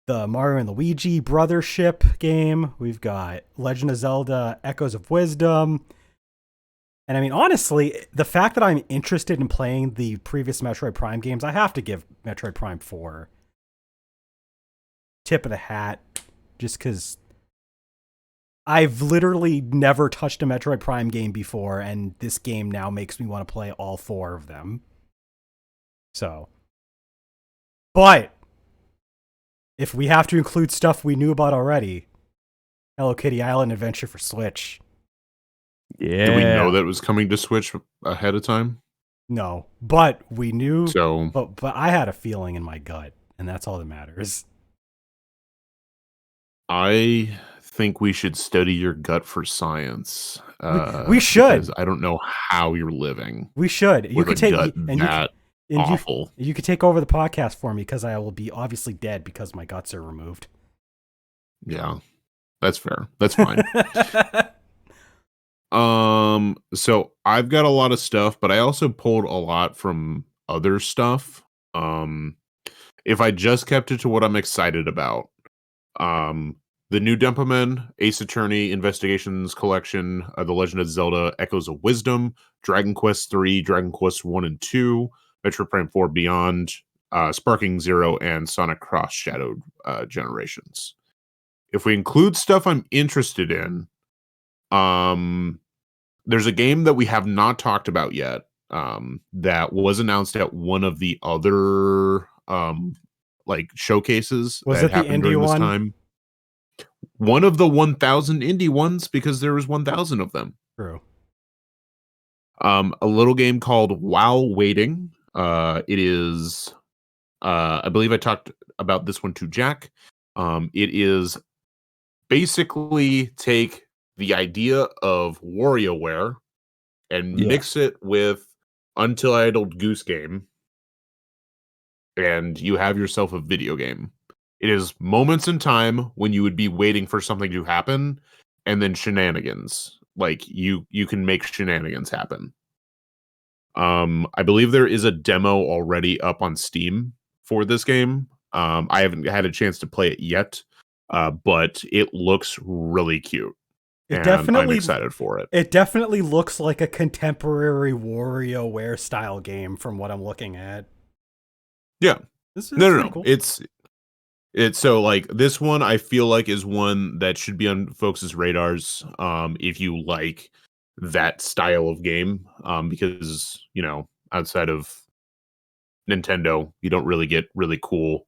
the Mario and Luigi Brothership game. We've got Legend of Zelda Echoes of Wisdom. And I mean, honestly, the fact that I'm interested in playing the previous Metroid Prime games, I have to give Metroid Prime 4 tip of the hat, just because I've literally never touched a Metroid Prime game before, and this game now makes me want to play all 4 of them. So, but if we have to include stuff we knew about already, Hello Kitty Island Adventure for Switch. Yeah. Do we know that it was coming to Switch ahead of time? No, but we knew. So, but I had a feeling in my gut, and that's all that matters. I think we should study your gut for science. We should. Because I don't know how you're living. We should. You with could a take gut and that awful. You could take over the podcast for me because I will be obviously dead because my guts are removed. Yeah, that's fair. That's fine. So I've got a lot of stuff, but I also pulled a lot from other stuff. If I just kept it to what I'm excited about, the new Dempamen, Ace Attorney Investigations Collection, The Legend of Zelda Echoes of Wisdom, Dragon Quest 3, Dragon Quest 1 and 2, Metroid Prime 4 Beyond, Sparking Zero, and Sonic Cross Shadowed Generations. If we include stuff I'm interested in, there's a game that we have not talked about yet, that was announced at one of the other like showcases Was that it the happened indie during this one? time. One of the 1,000 indie ones, because there was 1,000 of them. True. A little game called While Waiting. It is, I believe I talked about this one to Jack. It is basically take the idea of WarioWare and mix it with Untitled Goose Game, and you have yourself a video game. It is moments in time when you would be waiting for something to happen, and then shenanigans. Like you can make shenanigans happen. I believe there is a demo already up on Steam for this game. I haven't had a chance to play it yet, but it looks really cute. I'm excited for it. It definitely looks like a contemporary WarioWare style game from what I'm looking at. Yeah. This is No. cool. It's so like this one I feel like is one that should be on folks' radars if you like that style of game, because outside of Nintendo you don't really get really cool,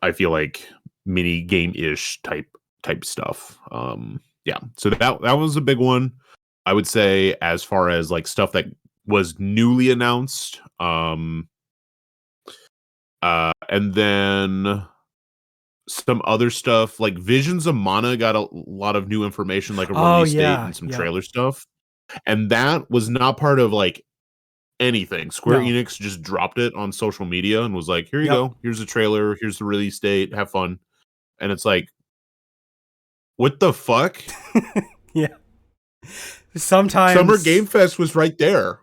I feel like, mini game-ish type stuff. Yeah, so that was a big one, I would say, as far as like stuff that was newly announced. And then some other stuff like Visions of Mana got a lot of new information, like a release date and some trailer stuff. And that was not part of like anything. Square Enix just dropped it on social media and was like, here you go. Here's the trailer. Here's the release date. Have fun. And it's like, what the fuck? Yeah. Sometimes Summer Game Fest was right there.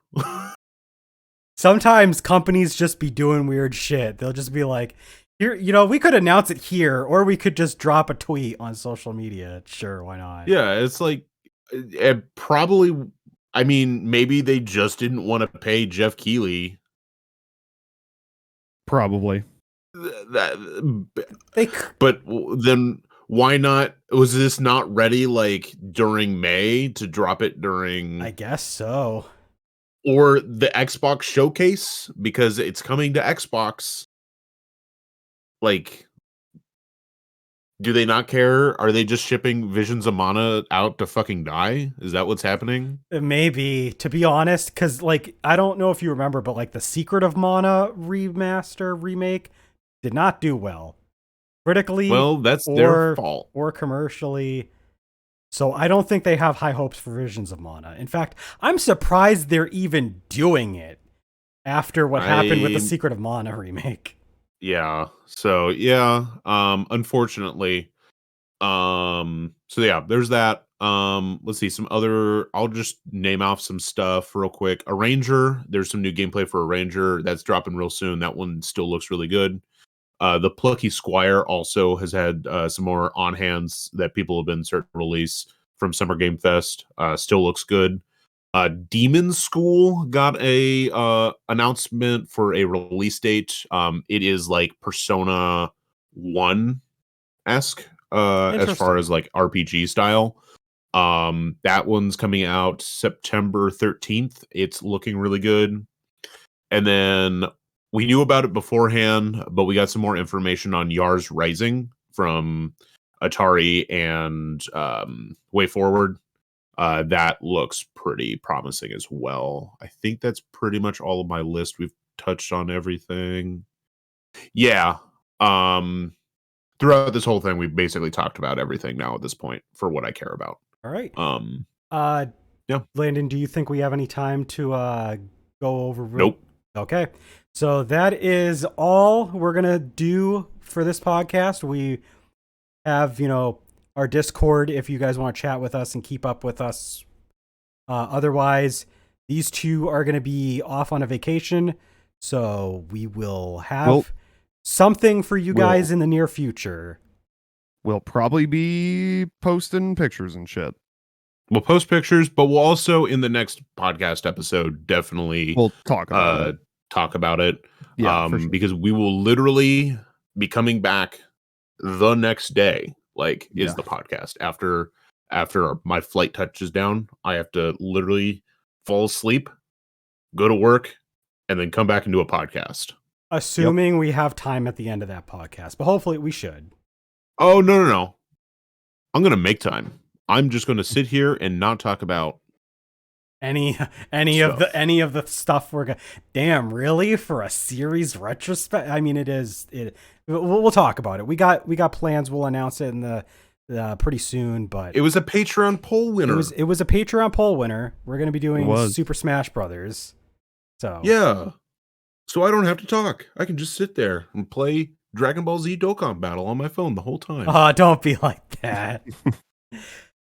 Sometimes companies just be doing weird shit. They'll just be like, here, we could announce it here, or we could just drop a tweet on social media. Sure, why not? Yeah, it's like, it probably, I mean, maybe they just didn't want to pay Jeff Keighley. Probably. But then why not? Was this not ready like during May to drop it during? I guess so. Or the Xbox showcase, because it's coming to Xbox. Like, do they not care? Are they just shipping Visions of Mana out to fucking die? Is that what's happening? Maybe, to be honest, because like I don't know if you remember, but like the Secret of Mana remake did not do well critically. Well, that's their fault. Or commercially. So I don't think they have high hopes for Visions of Mana. In fact, I'm surprised they're even doing it after what happened with the Secret of Mana remake. Yeah. So yeah, unfortunately. So yeah, there's that. Let's see some other. I'll just name off some stuff real quick. A Ranger. There's some new gameplay for a Ranger that's dropping real soon. That one still looks really good. The Plucky Squire also has had some more on hands that people have been certain to release from Summer Game Fest. Still looks good. Demon School got a announcement for a release date. It is like Persona 1 esque as far as like RPG style. That one's coming out September 13th. It's looking really good. And then we knew about it beforehand, but we got some more information on Yars Rising from Atari and Way Forward. That looks pretty promising as well. I think that's pretty much all of my list. We've touched on everything. Yeah. Throughout this whole thing, we've basically talked about everything now at this point for what I care about. All right. Yeah. Landon, do you think we have any time to go over? Nope. Okay. So that is all we're going to do for this podcast. We have, our Discord if you guys want to chat with us and keep up with us. Otherwise, these two are going to be off on a vacation. So we will have something for you guys in the near future. We'll probably be posting pictures and shit. We'll post pictures, but we'll also in the next podcast episode definitely we'll talk about it. Yeah, for sure. Because we will literally be coming back the next day. Like is the podcast after my flight touches down. I have to literally fall asleep, go to work, and then come back and do a podcast. Assuming we have time at the end of that podcast, but hopefully we should. Oh no! I'm gonna make time. I'm just gonna sit here and not talk about any stuff. of the stuff we're gonna. Damn, really? For a series retrospect? I mean, we'll talk about it. We got plans. We'll announce it in the pretty soon. But it was a Patreon poll winner. It was a Patreon poll winner. We're gonna be doing Super Smash Brothers. So yeah. So I don't have to talk. I can just sit there and play Dragon Ball Z Dokkan Battle on my phone the whole time. Oh, don't be like that.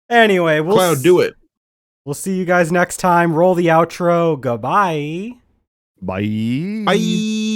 Anyway, Cloud, do it. We'll see you guys next time. Roll the outro. Goodbye. Bye. Bye.